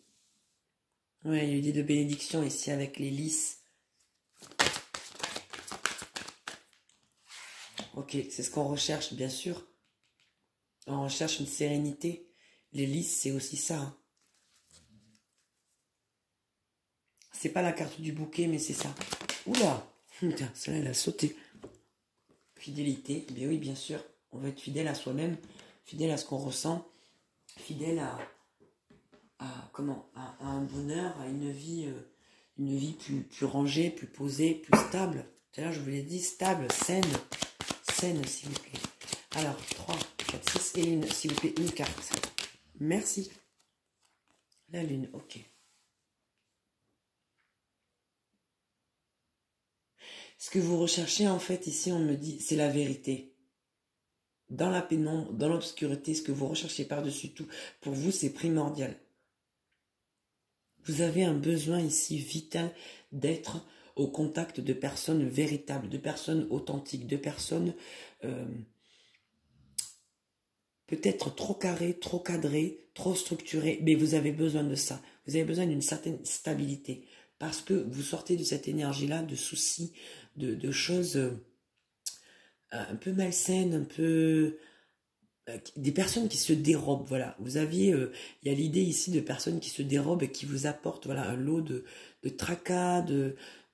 Oui, il y a eu des deux bénédictions ici avec les lys. Ok, c'est ce qu'on recherche, bien sûr. On recherche une sérénité. Les lys, c'est aussi ça. Hein. C'est pas la carte du bouquet, mais c'est ça. Oula, tiens, celle-là, elle a sauté. Fidélité, bien oui, bien sûr. On veut être fidèle à soi-même, fidèle à ce qu'on ressent, fidèle à un bonheur, à une vie plus rangée, plus posée, plus stable. Tout à l'heure, je vous l'ai dit, stable, saine, s'il vous plaît. Alors, 3, 4, 6 et une, s'il vous plaît, une carte. Merci. La lune, ok. Ce que vous recherchez, en fait, ici, on me dit, c'est la vérité. Dans la pénombre, dans l'obscurité, ce que vous recherchez par-dessus tout, pour vous, c'est primordial. Vous avez un besoin ici vital d'être au contact de personnes véritables, de personnes authentiques, de personnes peut-être trop carrées, trop cadrées, trop structurées, mais vous avez besoin de ça. Vous avez besoin d'une certaine stabilité parce que vous sortez de cette énergie-là, de soucis, de choses un peu malsaines, un peu... des personnes qui se dérobent, voilà. Vous aviez, il y a l'idée ici de personnes qui se dérobent et qui vous apportent, voilà, un lot de tracas,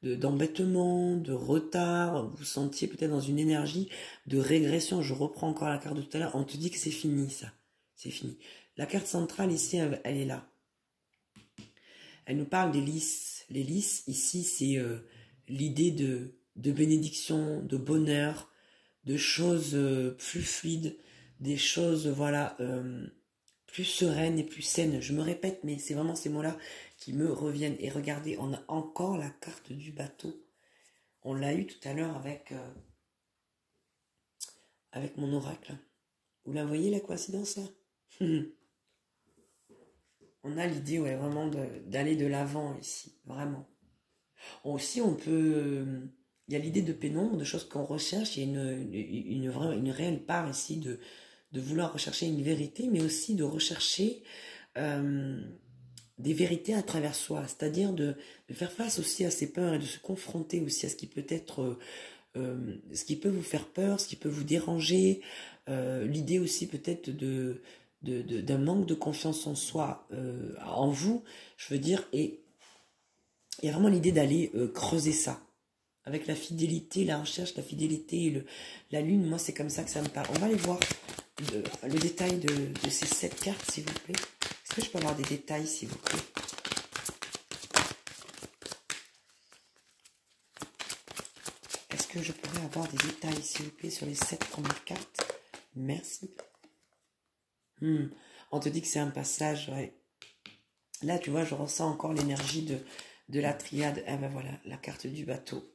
d'embêtements, de retard. Vous vous sentiez peut-être dans une énergie de régression. Je reprends encore la carte de tout à l'heure. On te dit que c'est fini, ça. C'est fini. La carte centrale ici, elle est là. Elle nous parle des lys. Les lys, ici, c'est l'idée de bénédiction, de bonheur, de choses plus fluides, des choses, voilà, plus sereines et plus saines. Je me répète, mais c'est vraiment ces mots-là qui me reviennent. Et regardez, on a encore la carte du bateau. On l'a eu tout à l'heure avec mon oracle. Vous la voyez, la coïncidence, là? On a l'idée, ouais, vraiment d'aller de l'avant ici, vraiment. Aussi, on peut... Il y a l'idée de pénombre, de choses qu'on recherche. Il y a une réelle part ici de vouloir rechercher une vérité, mais aussi de rechercher des vérités à travers soi. C'est-à-dire de faire face aussi à ses peurs et de se confronter aussi à ce qui peut être... ce qui peut vous faire peur, ce qui peut vous déranger. L'idée aussi peut-être d'un manque de confiance en soi, en vous, je veux dire, et il y a vraiment l'idée d'aller creuser ça. Avec la fidélité, la recherche, la fidélité et la lune, moi c'est comme ça que ça me parle. On va aller voir le détail de ces 7 cartes, s'il vous plaît. Est-ce que je peux avoir des détails, s'il vous plaît? Est-ce que je pourrais avoir des détails, s'il vous plaît, sur les 7 premières cartes? Merci. On te dit que c'est un passage, ouais. Là, tu vois, je ressens encore l'énergie de la triade. Ah ben voilà, la carte du bateau.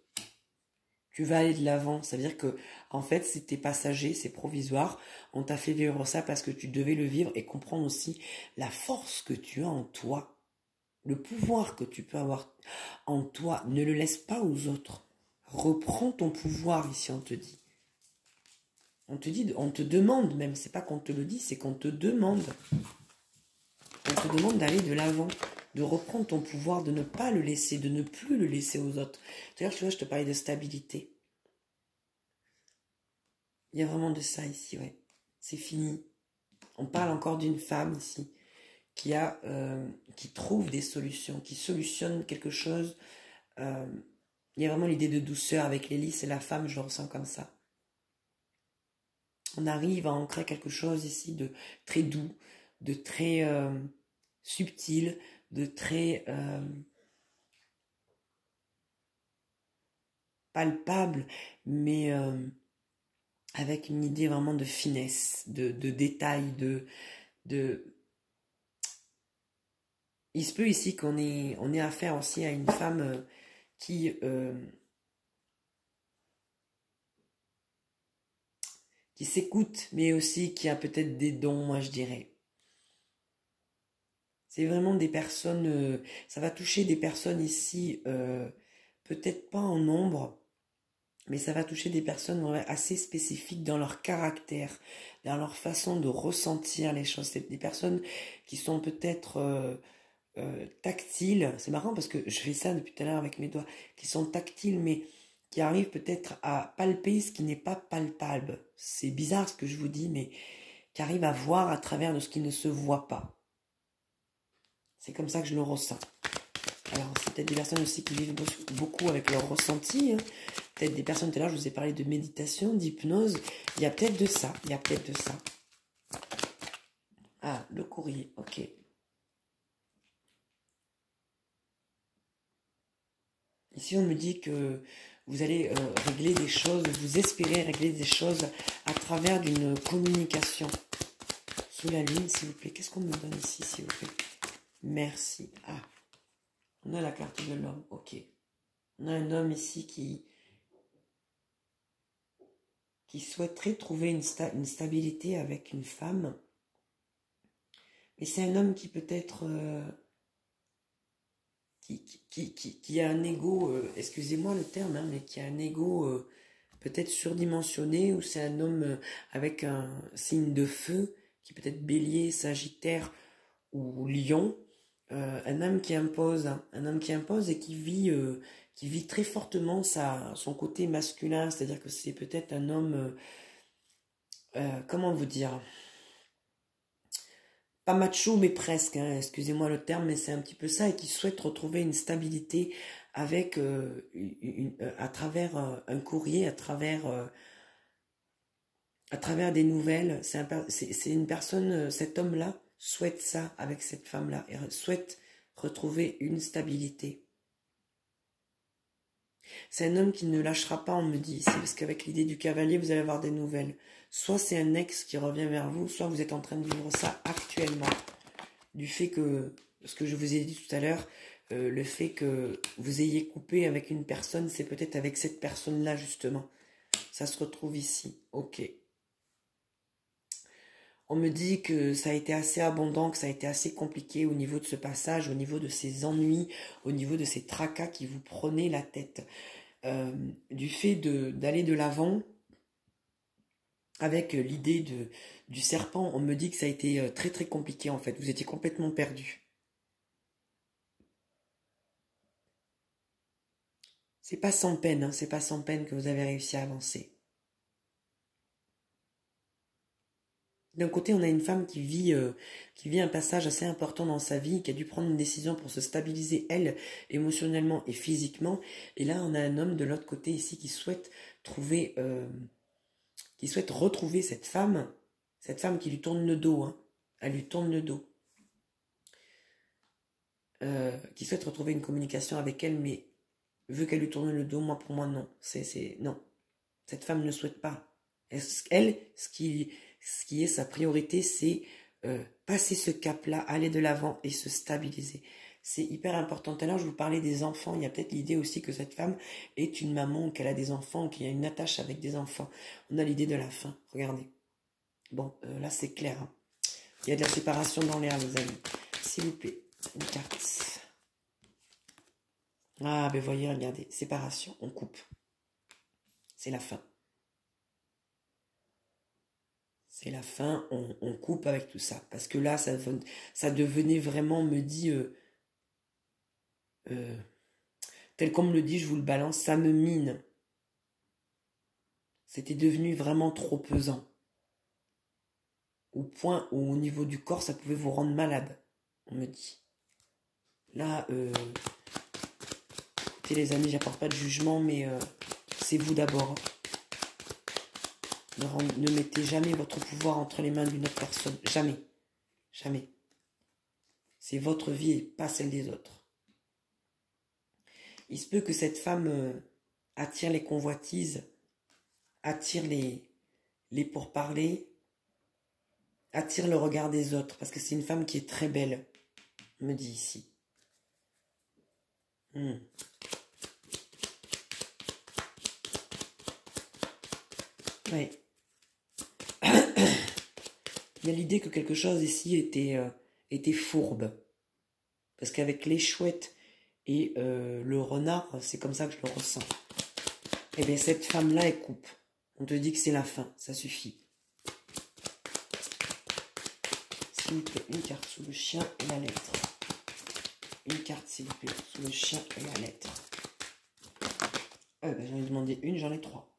Tu vas aller de l'avant. Ça veut dire que, en fait, c'était passager, c'est provisoire. On t'a fait vivre ça parce que tu devais le vivre et comprendre aussi la force que tu as en toi. Le pouvoir que tu peux avoir en toi. Ne le laisse pas aux autres. Reprends ton pouvoir ici, on te dit. On te demande même. C'est pas qu'on te le dit, c'est qu'on te demande. On te demande d'aller de l'avant, de reprendre ton pouvoir, de ne pas le laisser, de ne plus le laisser aux autres. D'ailleurs, tu vois, je te parlais de stabilité. Il y a vraiment de ça ici, ouais. C'est fini. On parle encore d'une femme ici qui trouve des solutions, qui solutionne quelque chose. Il y a vraiment l'idée de douceur avec l'hélice et la femme, je le ressens comme ça. On arrive à ancrer quelque chose ici de très doux, de très subtil, de très palpable, mais avec une idée vraiment de finesse, de détail, Il se peut ici qu'on ait affaire aussi à une femme qui s'écoute, mais aussi qui a peut-être des dons, moi je dirais. C'est vraiment des personnes, ça va toucher des personnes ici, peut-être pas en nombre, mais ça va toucher des personnes assez spécifiques dans leur caractère, dans leur façon de ressentir les choses. C'est des personnes qui sont peut-être tactiles. C'est marrant parce que je fais ça depuis tout à l'heure avec mes doigts, qui sont tactiles, mais qui arrivent peut-être à palper ce qui n'est pas palpable. C'est bizarre ce que je vous dis, mais qui arrivent à voir à travers de ce qui ne se voit pas. C'est comme ça que je le ressens. Alors, c'est peut-être des personnes aussi qui vivent beaucoup avec leur ressenti. Hein. Peut-être des personnes, tout à l'heure, je vous ai parlé de méditation, d'hypnose. Il y a peut-être de ça. Il y a peut-être de ça. Ah, le courrier. Ok. Ici, on me dit que vous allez régler des choses, vous espérez régler des choses à travers d'une communication. Sous la lune, s'il vous plaît. Qu'est-ce qu'on me donne ici, s'il vous plaît? Merci. Ah, on a la carte de l'homme. Ok. On a un homme ici qui souhaiterait trouver une stabilité avec une femme. Mais c'est un homme qui peut-être... qui a un ego, excusez-moi le terme, hein, mais qui a un ego peut-être surdimensionné, ou c'est un homme avec un signe de feu, qui peut être bélier, sagittaire ou lion, un homme qui impose, hein, un homme qui impose et qui vit très fortement son côté masculin, c'est-à-dire que c'est peut-être un homme, comment vous dire, pas macho mais presque, hein, excusez-moi le terme, mais c'est un petit peu ça, et qui souhaite retrouver une stabilité avec à travers un courrier, à travers des nouvelles. C'est une personne, cet homme-là souhaite ça avec cette femme-là, et souhaite retrouver une stabilité. C'est un homme qui ne lâchera pas, on me dit ici, parce qu'avec l'idée du cavalier, vous allez avoir des nouvelles. Soit c'est un ex qui revient vers vous, soit vous êtes en train de vivre ça actuellement. Du fait que, ce que je vous ai dit tout à l'heure, le fait que vous ayez coupé avec une personne, c'est peut-être avec cette personne-là, justement. Ça se retrouve ici. Ok. On me dit que ça a été assez abondant, que ça a été assez compliqué au niveau de ce passage, au niveau de ces ennuis, au niveau de ces tracas qui vous prenaient la tête. Du fait d'aller de l'avant, avec l'idée du serpent, on me dit que ça a été très très compliqué en fait. Vous étiez complètement perdu. C'est pas sans peine, hein, c'est pas sans peine que vous avez réussi à avancer. D'un côté, on a une femme qui vit un passage assez important dans sa vie, qui a dû prendre une décision pour se stabiliser, elle, émotionnellement et physiquement. Et là, on a un homme de l'autre côté ici qui souhaite retrouver cette femme qui lui tourne le dos, hein. Elle lui tourne le dos. Qui souhaite retrouver une communication avec elle, mais vu qu'elle lui tourne le dos, pour moi, non. Non. Cette femme ne souhaite pas. Elle, ce qui est sa priorité, c'est passer ce cap-là, aller de l'avant et se stabiliser. c'est hyper important. Tout à l'heure, je vous parlais des enfants. Il y a peut-être l'idée aussi que cette femme est une maman, qu'elle a des enfants, qu'il y a une attache avec des enfants. On a l'idée de la fin. Regardez. Bon, là, c'est clair. Hein. Il y a de la séparation dans l'air, les amis. S'il vous plaît, une carte. Ah, ben voyez, regardez. Séparation, on coupe. C'est la fin. C'est la fin, on coupe avec tout ça. Parce que là, ça devenait vraiment, me dit... tel qu'on me le dit, je vous le balance, ça me mine. C'était devenu vraiment trop pesant. Au point où au niveau du corps, ça pouvait vous rendre malade, on me dit. Là, écoutez les amis, j'apporte pas de jugement, mais c'est vous d'abord. Ne mettez jamais votre pouvoir entre les mains d'une autre personne. Jamais. Jamais. C'est votre vie et pas celle des autres. Il se peut que cette femme attire les convoitises, attire les pourparlers, attire le regard des autres, parce que c'est une femme qui est très belle, me dit ici. Oui. Il y a l'idée que quelque chose ici était fourbe. Parce qu'avec les chouettes et le renard, c'est comme ça que je le ressens. Eh bien, cette femme-là, elle coupe. On te dit que c'est la fin, ça suffit. S'il vous plaît, une carte sous le chien et la lettre. Une carte, s'il vous plaît, sous le chien et la lettre. Ben, j'en ai demandé une, j'en ai 3.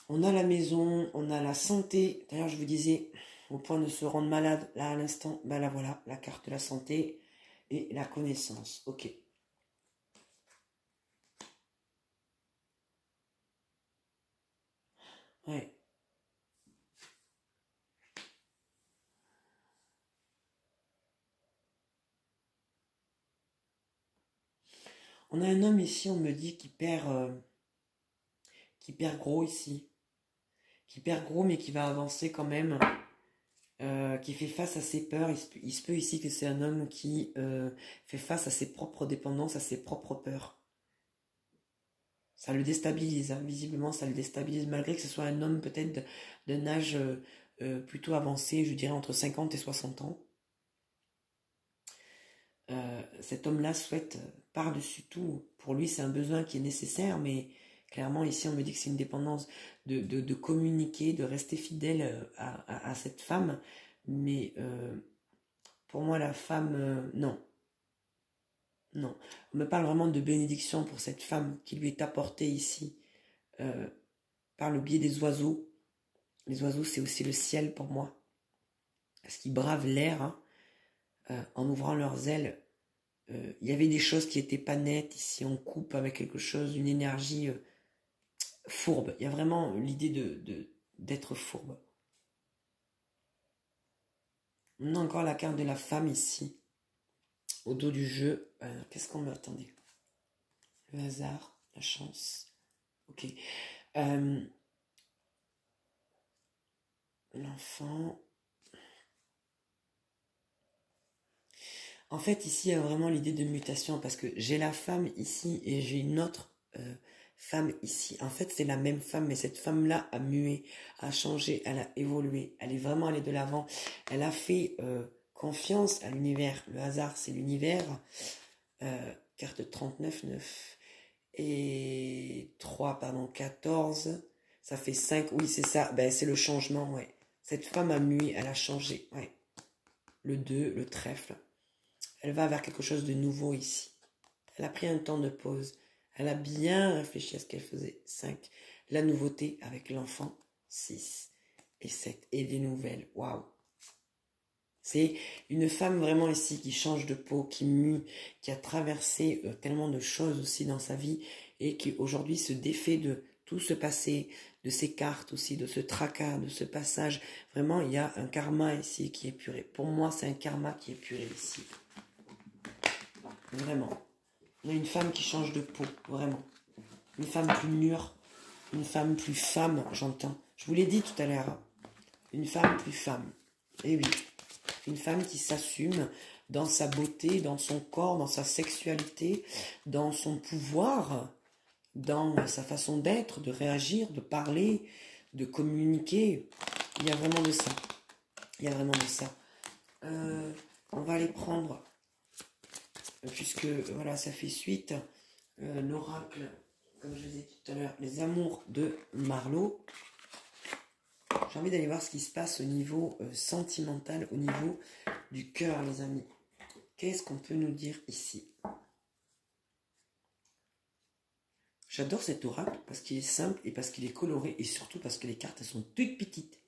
On a la maison, on a la santé. D'ailleurs, je vous disais, au point de se rendre malade, là, à l'instant, ben là, voilà, la carte de la santé et la connaissance. Ok. Ouais. On a un homme ici, on me dit, qui perd gros ici. Qui perd gros, mais qui va avancer quand même. Qui fait face à ses peurs. Il se peut ici que c'est un homme qui fait face à ses propres dépendances, à ses propres peurs. Ça le déstabilise, hein. Visiblement ça le déstabilise, malgré que ce soit un homme peut-être d'un âge plutôt avancé, je dirais entre 50 et 60 ans. Cet homme-là souhaite, par-dessus tout, pour lui c'est un besoin qui est nécessaire, mais clairement ici on me dit que c'est une dépendance de communiquer, de rester fidèle à cette femme, mais pour moi la femme, non. Non, on me parle vraiment de bénédiction pour cette femme qui lui est apportée ici par le biais des oiseaux. Les oiseaux, c'est aussi le ciel pour moi. Parce qu'ils bravent l'air en ouvrant leurs ailes. Il y avait des choses qui n'étaient pas nettes. Ici, on coupe avec quelque chose, une énergie fourbe. Il y a vraiment l'idée d'être fourbe. On a encore la carte de la femme ici. Au dos du jeu, qu'est-ce qu'on me... Attendez. Le hasard, la chance. Ok. L'enfant. En fait, ici, il y a vraiment l'idée de mutation parce que j'ai la femme ici et j'ai une autre femme ici. En fait, c'est la même femme, mais cette femme-là a mué, a changé, elle a évolué. Elle est vraiment allée de l'avant. Elle a fait confiance à l'univers. Le hasard, c'est l'univers. Carte 39, 9 et 3, pardon, 14. Ça fait 5. Oui, c'est ça. Ben, c'est le changement, ouais. Cette femme a mué, elle a changé, ouais. Le 2, le trèfle. Elle va vers quelque chose de nouveau ici. Elle a pris un temps de pause. Elle a bien réfléchi à ce qu'elle faisait. 5. La nouveauté avec l'enfant. 6 et 7. Et des nouvelles. Waouh. C'est une femme vraiment ici qui change de peau, qui mue, qui a traversé tellement de choses aussi dans sa vie et qui aujourd'hui se défait de tout ce passé, de ces cartes aussi, de ce tracas, de ce passage. Vraiment, il y a un karma ici qui est puré. Pour moi, c'est un karma qui est puré ici. Vraiment. Il y a une femme qui change de peau, vraiment. Une femme plus mûre, une femme plus femme, j'entends. Je vous l'ai dit tout à l'heure. Une femme plus femme. Et oui. Une femme qui s'assume, dans sa beauté, dans son corps, dans sa sexualité, dans son pouvoir, dans sa façon d'être, de réagir, de parler, de communiquer. Il y a vraiment de ça. Il y a vraiment de ça. On va les prendre, puisque voilà, ça fait suite. L'oracle, comme je vous ai dit tout à l'heure, les amours de Marlowe. J'ai envie d'aller voir ce qui se passe au niveau sentimental, au niveau du cœur, les amis. Qu'est-ce qu'on peut nous dire ici? J'adore cet oracle parce qu'il est simple et parce qu'il est coloré et surtout parce que les cartes elles sont toutes petites.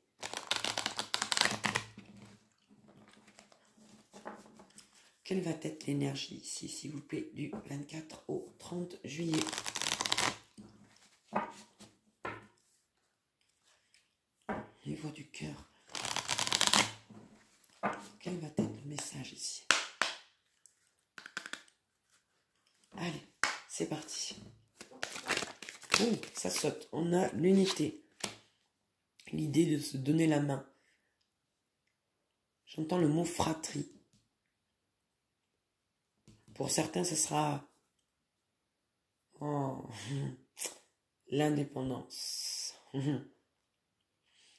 Quelle va être l'énergie ici, s'il vous plaît, du 24 au 30 juillet? Au niveau du cœur. Quel va être le message ici? Allez, c'est parti. Oh, ça saute. On a l'unité. L'idée de se donner la main. J'entends le mot fratrie. Pour certains, ce sera l'indépendance.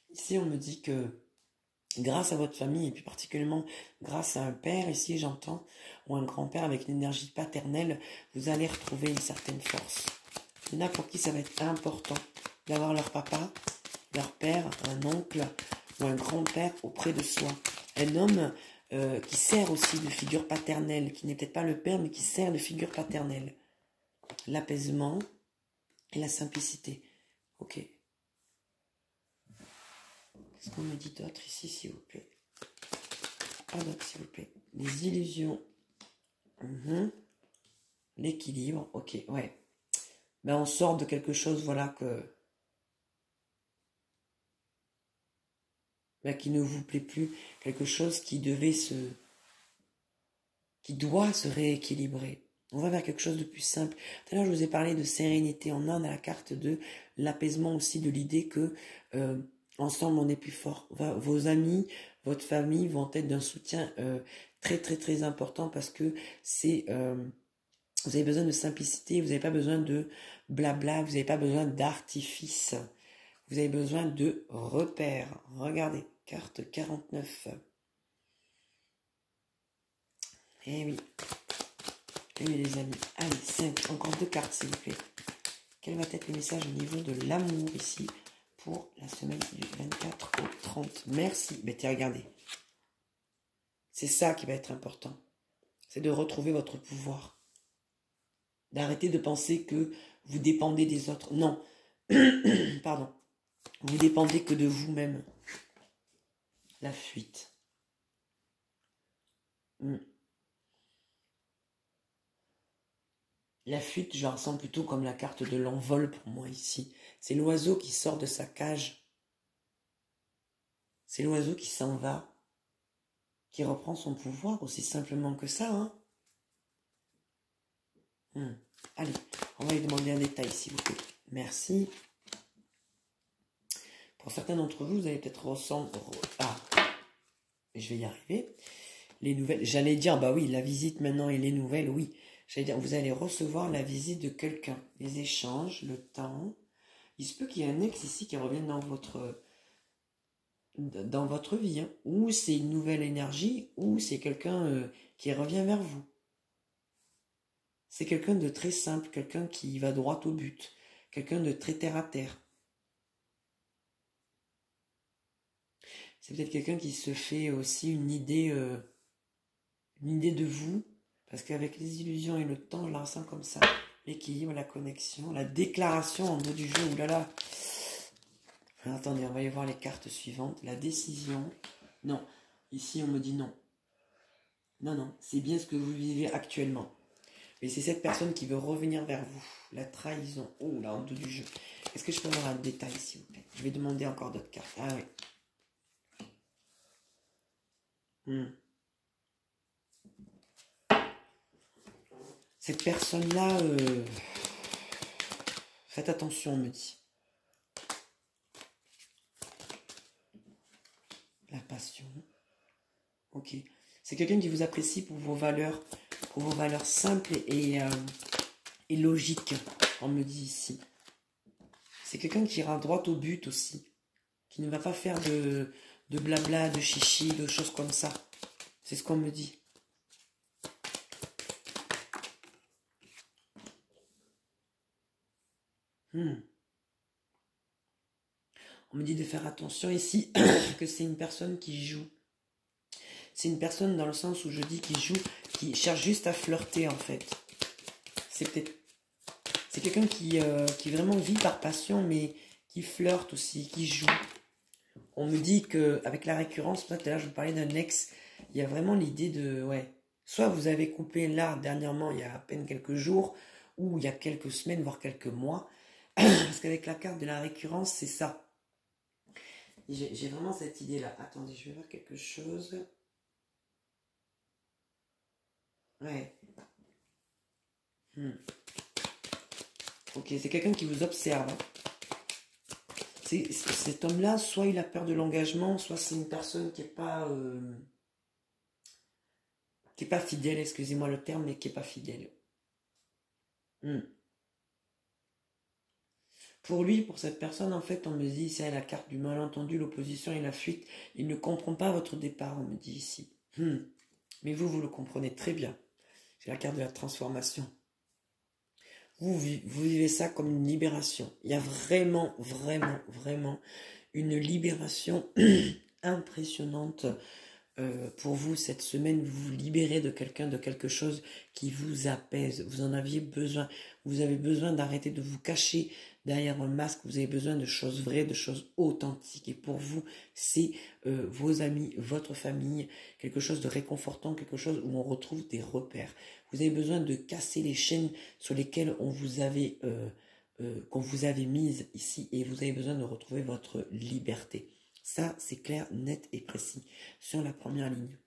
Ici, on me dit que grâce à votre famille, et plus particulièrement grâce à un père, ici j'entends, ou un grand-père avec une énergie paternelle, vous allez retrouver une certaine force. Il y en a pour qui ça va être important d'avoir leur papa, leur père, un oncle ou un grand-père auprès de soi. Un homme qui sert aussi de figure paternelle, qui n'est peut-être pas le père, mais qui sert de figure paternelle. L'apaisement et la simplicité. Ok. Qu'est-ce qu'on me dit d'autre ici, s'il vous plaît? Pas d'autre, s'il vous plaît. Les illusions. L'équilibre. Ok, ouais. Ben, on sort de quelque chose, voilà, qui ne vous plaît plus. Quelque chose qui doit se rééquilibrer. On va vers quelque chose de plus simple. Tout à l'heure, je vous ai parlé de sérénité. On a la carte de l'apaisement aussi, de l'idée que ensemble, on est plus fort. Vos amis, votre famille vont être d'un soutien très, très, très important parce que c'est... vous avez besoin de simplicité, vous n'avez pas besoin de blabla, vous n'avez pas besoin d'artifice. Vous avez besoin de repères. Regardez, carte 49. Eh oui. Eh oui, les amis. Allez, 5. Encore 2 cartes, s'il vous plaît. Quel va être le message au niveau de l'amour ici pour la semaine du 24 au 30? Merci. Mais regardez. C'est ça qui va être important. C'est de retrouver votre pouvoir. D'arrêter de penser que vous dépendez des autres. Non. Pardon. Vous dépendez que de vous-même. La fuite. La fuite, je la ressens plutôt comme la carte de l'envol pour moi ici. C'est l'oiseau qui sort de sa cage. C'est l'oiseau qui s'en va, qui reprend son pouvoir, aussi simplement que ça. Allez, on va lui demander un détail, s'il vous plaît. Merci. Pour certains d'entre vous, vous allez peut-être ressentir... Ah, je vais y arriver. Les nouvelles, j'allais dire, bah oui, la visite maintenant et les nouvelles, oui. J'allais dire, vous allez recevoir la visite de quelqu'un. Les échanges, le temps. Il se peut qu'il y ait un ex ici qui revienne dans votre vie. Ou c'est une nouvelle énergie, ou c'est quelqu'un qui revient vers vous. C'est quelqu'un de très simple, quelqu'un qui va droit au but. Quelqu'un de très terre à terre. C'est peut-être quelqu'un qui se fait aussi une idée de vous, parce qu'avec les illusions et le temps, je la ressens comme ça. L'équilibre, la connexion, la déclaration en haut du jeu, oulala. Alors, attendez, on va y voir les cartes suivantes. La décision. Non, ici on me dit non. Non, c'est bien ce que vous vivez actuellement. Mais c'est cette personne qui veut revenir vers vous. La trahison. Oh là, en haut du jeu. Est-ce que je peux avoir un détail, s'il vous plaît? Je vais demander encore d'autres cartes. Ah oui. Cette personne-là, faites attention, on me dit. La passion. Ok. C'est quelqu'un qui vous apprécie pour vos valeurs simples et logiques, on me dit ici. C'est quelqu'un qui ira droit au but aussi, qui ne va pas faire de blabla, de chichi, de choses comme ça. C'est ce qu'on me dit. On me dit de faire attention ici, que c'est une personne qui joue. C'est une personne dans le sens où je dis qui joue, qui cherche juste à flirter en fait. C'est quelqu'un qui vraiment vit par passion, mais qui flirte aussi, qui joue. On me dit qu'avec la récurrence, peut-être là je vous parlais d'un ex, il y a vraiment l'idée de, ouais, soit vous avez coupé là dernièrement, il y a à peine quelques jours, ou il y a quelques semaines, voire quelques mois, parce qu'avec la carte de la récurrence, c'est ça. J'ai vraiment cette idée-là. Attendez, je vais voir quelque chose. Ouais. Ok, c'est quelqu'un qui vous observe. Cet homme-là, soit il a peur de l'engagement, soit c'est une personne qui est pas fidèle, excusez-moi le terme, mais qui est pas fidèle. Pour lui, pour cette personne, en fait, on me dit, c'est la carte du malentendu, l'opposition et la fuite. Il ne comprend pas votre départ, on me dit ici. Mais vous le comprenez très bien. C'est la carte de la transformation. Vous vivez ça comme une libération. Il y a vraiment, vraiment, vraiment une libération impressionnante pour vous cette semaine. Vous vous libérez de quelqu'un, de quelque chose qui vous apaise. Vous en aviez besoin. Vous avez besoin d'arrêter de vous cacher derrière un masque. Vous avez besoin de choses vraies, de choses authentiques. Et pour vous, c'est vos amis, votre famille, quelque chose de réconfortant, quelque chose où on retrouve des repères. Vous avez besoin de casser les chaînes sur lesquelles qu'on vous avait mise ici, et vous avez besoin de retrouver votre liberté. Ça, c'est clair, net et précis sur la première ligne.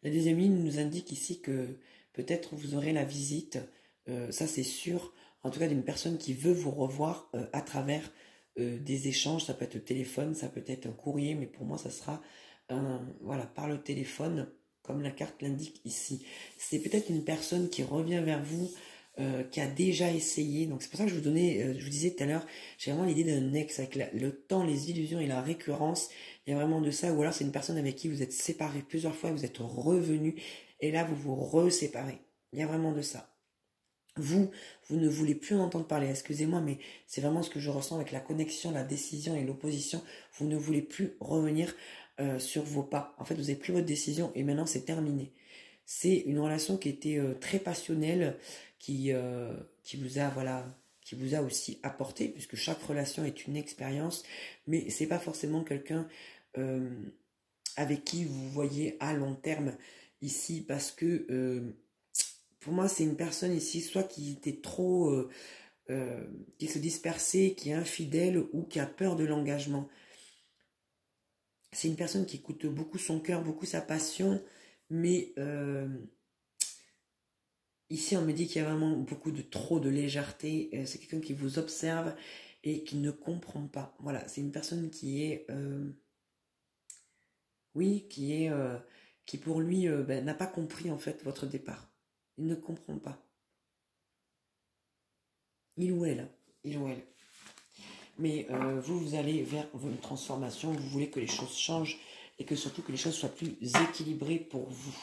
La deuxième ligne nous indique ici que peut-être vous aurez la visite, ça c'est sûr, en tout cas d'une personne qui veut vous revoir à travers des échanges. Ça peut être le téléphone, ça peut être un courrier, mais pour moi ça sera voilà, par le téléphone, comme la carte l'indique ici. C'est peut-être une personne qui revient vers vous, qui a déjà essayé. Donc c'est pour ça que je vous disais tout à l'heure, j'ai vraiment l'idée d'un ex avec le temps, les illusions et la récurrence. Il y a vraiment de ça. Ou alors c'est une personne avec qui vous êtes séparés plusieurs fois, vous êtes revenus et là vous vous reséparez. Il y a vraiment de ça. Vous ne voulez plus en entendre parler, excusez-moi, mais c'est vraiment ce que je ressens avec la connexion, la décision et l'opposition. Vous ne voulez plus revenir sur vos pas. En fait, vous n'avez plus votre décision et maintenant c'est terminé. C'est une relation qui était très passionnelle, qui vous a aussi apporté, puisque chaque relation est une expérience, mais c'est pas forcément quelqu'un avec qui vous voyez à long terme ici, parce que pour moi c'est une personne ici, soit qui était trop, qui se dispersait, qui est infidèle ou qui a peur de l'engagement. C'est une personne qui écoute beaucoup son cœur, beaucoup sa passion, mais ici, on me dit qu'il y a vraiment trop de légèreté. C'est quelqu'un qui vous observe et qui ne comprend pas. Voilà, c'est une personne qui est, qui pour lui n'a pas compris en fait votre départ. Il ne comprend pas. Il ou elle, hein. Il ou elle. Mais vous allez vers une transformation. Vous voulez que les choses changent et que surtout que les choses soient plus équilibrées pour vous.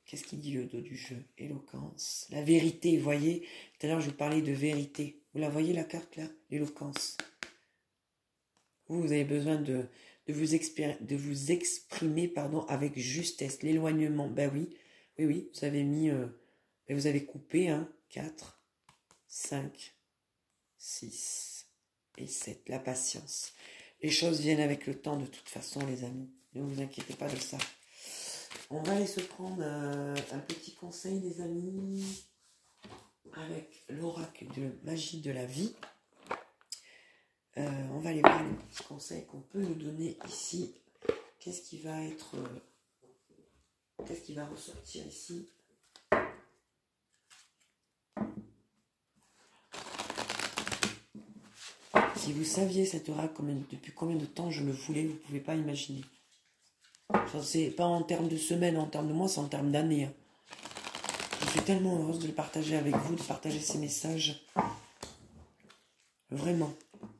Qu'est-ce qu'il dit le dos du jeu? Éloquence. La vérité, vous voyez. Tout à l'heure, je vous parlais de vérité. Vous la voyez, la carte, là? L'éloquence. Vous avez besoin de vous exprimer avec justesse. L'éloignement, ben oui. Oui, vous avez mis... vous avez coupé, 4, 5, 6 et 7. La patience. Les choses viennent avec le temps de toute façon, les amis. Ne vous inquiétez pas de ça. On va aller se prendre un petit conseil, les amis, avec l'oracle de magie de la vie. On va aller voir les petits conseils qu'on peut nous donner ici. Qu'est-ce qui va ressortir ici? Si vous saviez cet oracle depuis combien de temps je le voulais, vous ne pouvez pas imaginer. Enfin, c'est pas en termes de semaines, en termes de mois, c'est en termes d'années. Hein. Je suis tellement heureuse de le partager avec vous, de partager ces messages. Vraiment,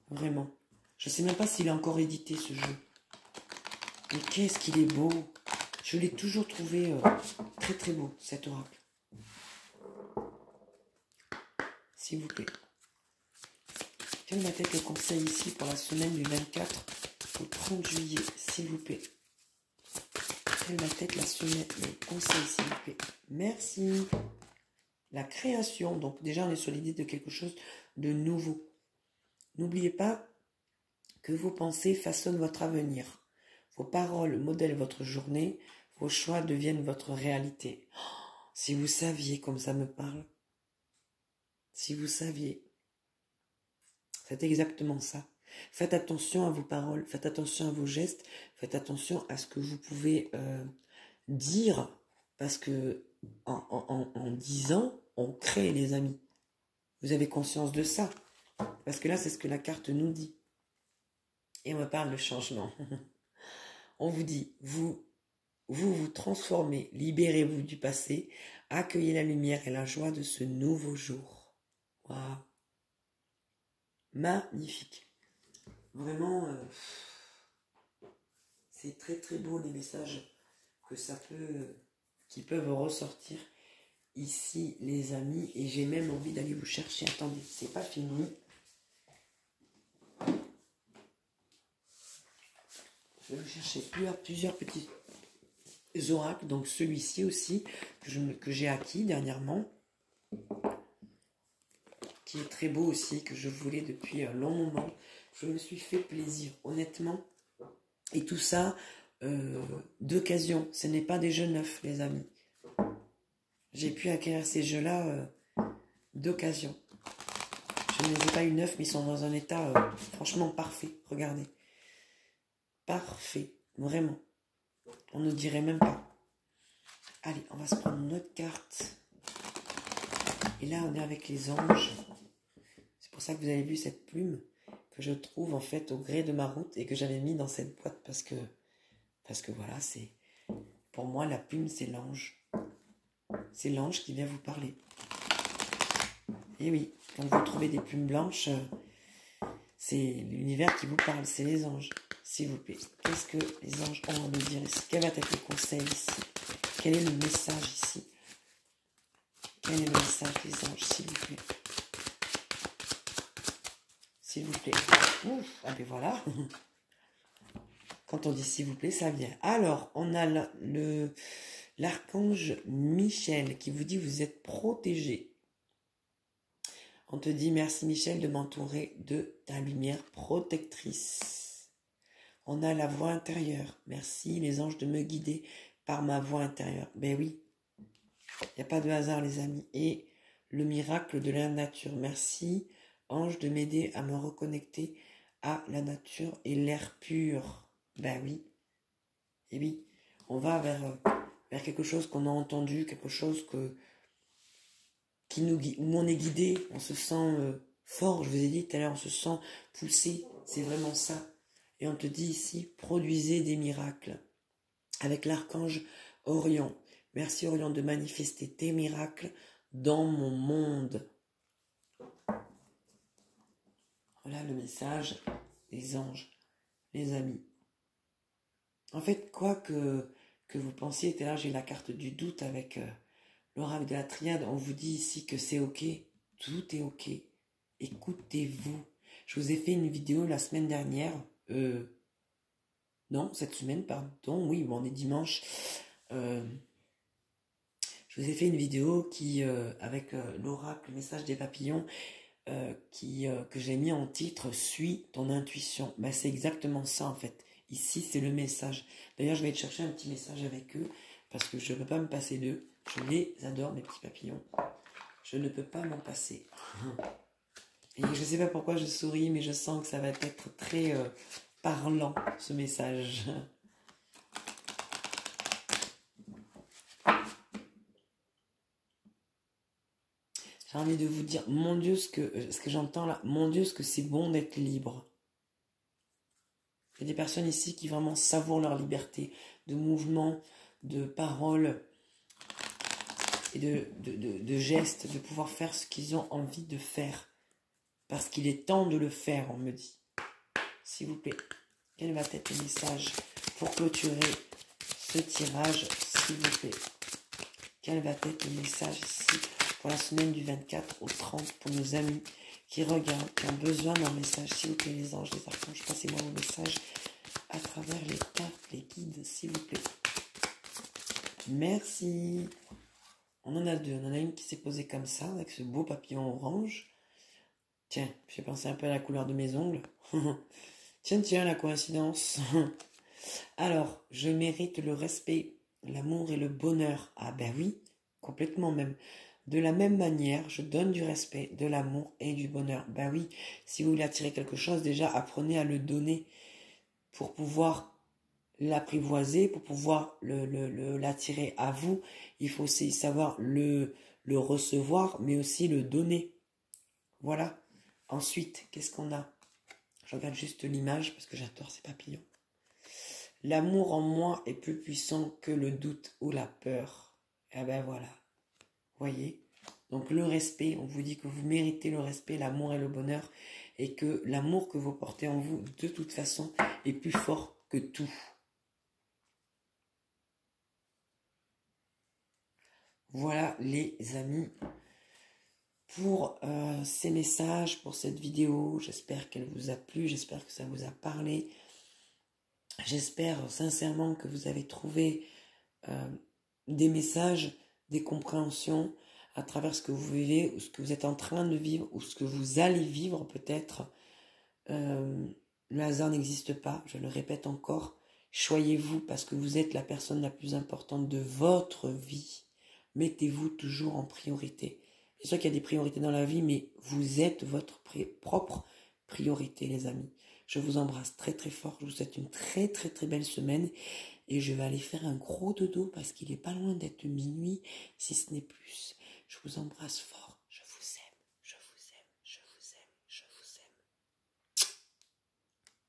vraiment. Je sais même pas s'il est encore édité, ce jeu. Mais qu'est-ce qu'il est beau. Je l'ai toujours trouvé très très beau, cet oracle. S'il vous plaît. Quelle va être le conseil ici pour la semaine du 24 au 30 juillet, s'il vous plaît. Quelle va être la semaine, le conseil, s'il vous plaît. Merci. La création, donc déjà on est sur l'idée de quelque chose de nouveau. N'oubliez pas que vos pensées façonnent votre avenir. Vos paroles modèlent votre journée. Vos choix deviennent votre réalité. Oh, si vous saviez comme ça me parle. Si vous saviez. C'est exactement ça. Faites attention à vos paroles. Faites attention à vos gestes. Faites attention à ce que vous pouvez dire. Parce que en disant, on crée les amis. Vous avez conscience de ça. Parce que là, c'est ce que la carte nous dit. Et on me parle de changement. On vous dit, vous transformez, libérez-vous du passé, accueillez la lumière et la joie de ce nouveau jour. Waouh. Magnifique. Vraiment, c'est très très beau les messages que qui peuvent ressortir ici, les amis. Et j'ai même envie d'aller vous chercher. Attendez, c'est pas fini. Je vais vous chercher plusieurs petits oracles. Donc celui-ci aussi, que j'ai acquis dernièrement. Qui est très beau aussi, que je voulais depuis un long moment. Je me suis fait plaisir, honnêtement. Et tout ça, d'occasion. Ce n'est pas des jeux neufs, les amis. J'ai pu acquérir ces jeux-là d'occasion. Je ne les ai pas eu neufs, mais ils sont dans un état franchement parfait. Regardez. Parfait. Vraiment. On ne dirait même pas. Allez, on va se prendre une autre carte. Et là, on est avec les anges. C'est pour ça que vous avez vu cette plume que je trouve en fait au gré de ma route et que j'avais mis dans cette boîte parce que voilà, c'est pour moi la plume, c'est l'ange. C'est l'ange qui vient vous parler. Et oui, quand vous trouvez des plumes blanches, c'est l'univers qui vous parle, c'est les anges. S'il vous plaît, qu'est-ce que les anges ont à nous dire ici? Quel va être le conseil ici? Quel est le message ici? Quel est le message des anges, s'il vous plaît? S'il vous plaît. Ouf, ah ben voilà. Quand on dit s'il vous plaît, ça vient. Alors, on a l'archange Michel qui vous dit vous êtes protégé. On te dit merci Michel de m'entourer de ta lumière protectrice. On a la voix intérieure. Merci les anges de me guider par ma voix intérieure. Ben oui, il n'y a pas de hasard les amis. Et le miracle de la nature. Merci ange de m'aider à me reconnecter à la nature et l'air pur. Ben oui. Et oui, on va vers quelque chose qu'on a entendu, quelque chose qui nous guide, où on est guidé, on se sent fort, je vous ai dit tout à l'heure, on se sent poussé, c'est vraiment ça. Et on te dit ici, produisez des miracles avec l'archange Orion. Merci Orion de manifester tes miracles dans mon monde. Voilà le message des anges, les amis. En fait, quoi que vous pensiez, là j'ai la carte du doute avec l'oracle de la triade, on vous dit ici que c'est ok, tout est ok, écoutez-vous. Je vous ai fait une vidéo la semaine dernière, non, cette semaine, pardon, oui, bon, on est dimanche, je vous ai fait une vidéo qui, avec l'oracle, le message des papillons, que j'ai mis en titre « Suis ton intuition ». Ben, c'est exactement ça en fait. Ici, c'est le message. D'ailleurs, je vais te chercher un petit message avec eux parce que je ne peux pas me passer d'eux. Je les adore, mes petits papillons. Je ne peux pas m'en passer. Et je ne sais pas pourquoi je souris, mais je sens que ça va être très parlant, ce message. J'ai envie de vous dire, mon Dieu, ce que j'entends là, mon Dieu, ce que c'est bon d'être libre. Il y a des personnes ici qui vraiment savourent leur liberté de mouvement, de parole et de gestes, de pouvoir faire ce qu'ils ont envie de faire. Parce qu'il est temps de le faire, on me dit. S'il vous plaît, quel va être le message pour clôturer ce tirage, s'il vous plaît? Quel va être le message ici pour la semaine du 24 au 30 pour nos amis qui regardent, qui ont besoin d'un message? S'il vous plaît, les anges, les archanges, passez-moi vos messages à travers les cartes, les guides, s'il vous plaît. Merci. On en a deux. On en a une qui s'est posée comme ça, avec ce beau papillon orange. Tiens, j'ai pensé un peu à la couleur de mes ongles. Tiens, la coïncidence. Alors, je mérite le respect, l'amour et le bonheur. Ah ben oui, complètement même. De la même manière, je donne du respect, de l'amour et du bonheur. Ben oui, si vous voulez attirer quelque chose, déjà apprenez à le donner pour pouvoir l'apprivoiser, pour pouvoir l'attirer à vous. Il faut aussi savoir le recevoir, mais aussi le donner. Voilà. Ensuite, qu'est-ce qu'on a? Je regarde juste l'image parce que j'adore ces papillons. L'amour en moi est plus puissant que le doute ou la peur. Eh ben voilà. Voyez? Donc le respect, on vous dit que vous méritez le respect, l'amour et le bonheur, et que l'amour que vous portez en vous, de toute façon, est plus fort que tout. Voilà les amis pour ces messages, pour cette vidéo. J'espère qu'elle vous a plu, j'espère que ça vous a parlé. J'espère sincèrement que vous avez trouvé des messages, des compréhensions à travers ce que vous vivez, ou ce que vous êtes en train de vivre, ou ce que vous allez vivre peut-être. Le hasard n'existe pas, je le répète encore. Choyez-vous parce que vous êtes la personne la plus importante de votre vie. Mettez-vous toujours en priorité. C'est sûr qu'il y a des priorités dans la vie, mais vous êtes votre propre priorité, les amis. Je vous embrasse très très fort. Je vous souhaite une très très très belle semaine. Et je vais aller faire un gros dodo parce qu'il est pas loin d'être minuit, si ce n'est plus. Je vous embrasse fort.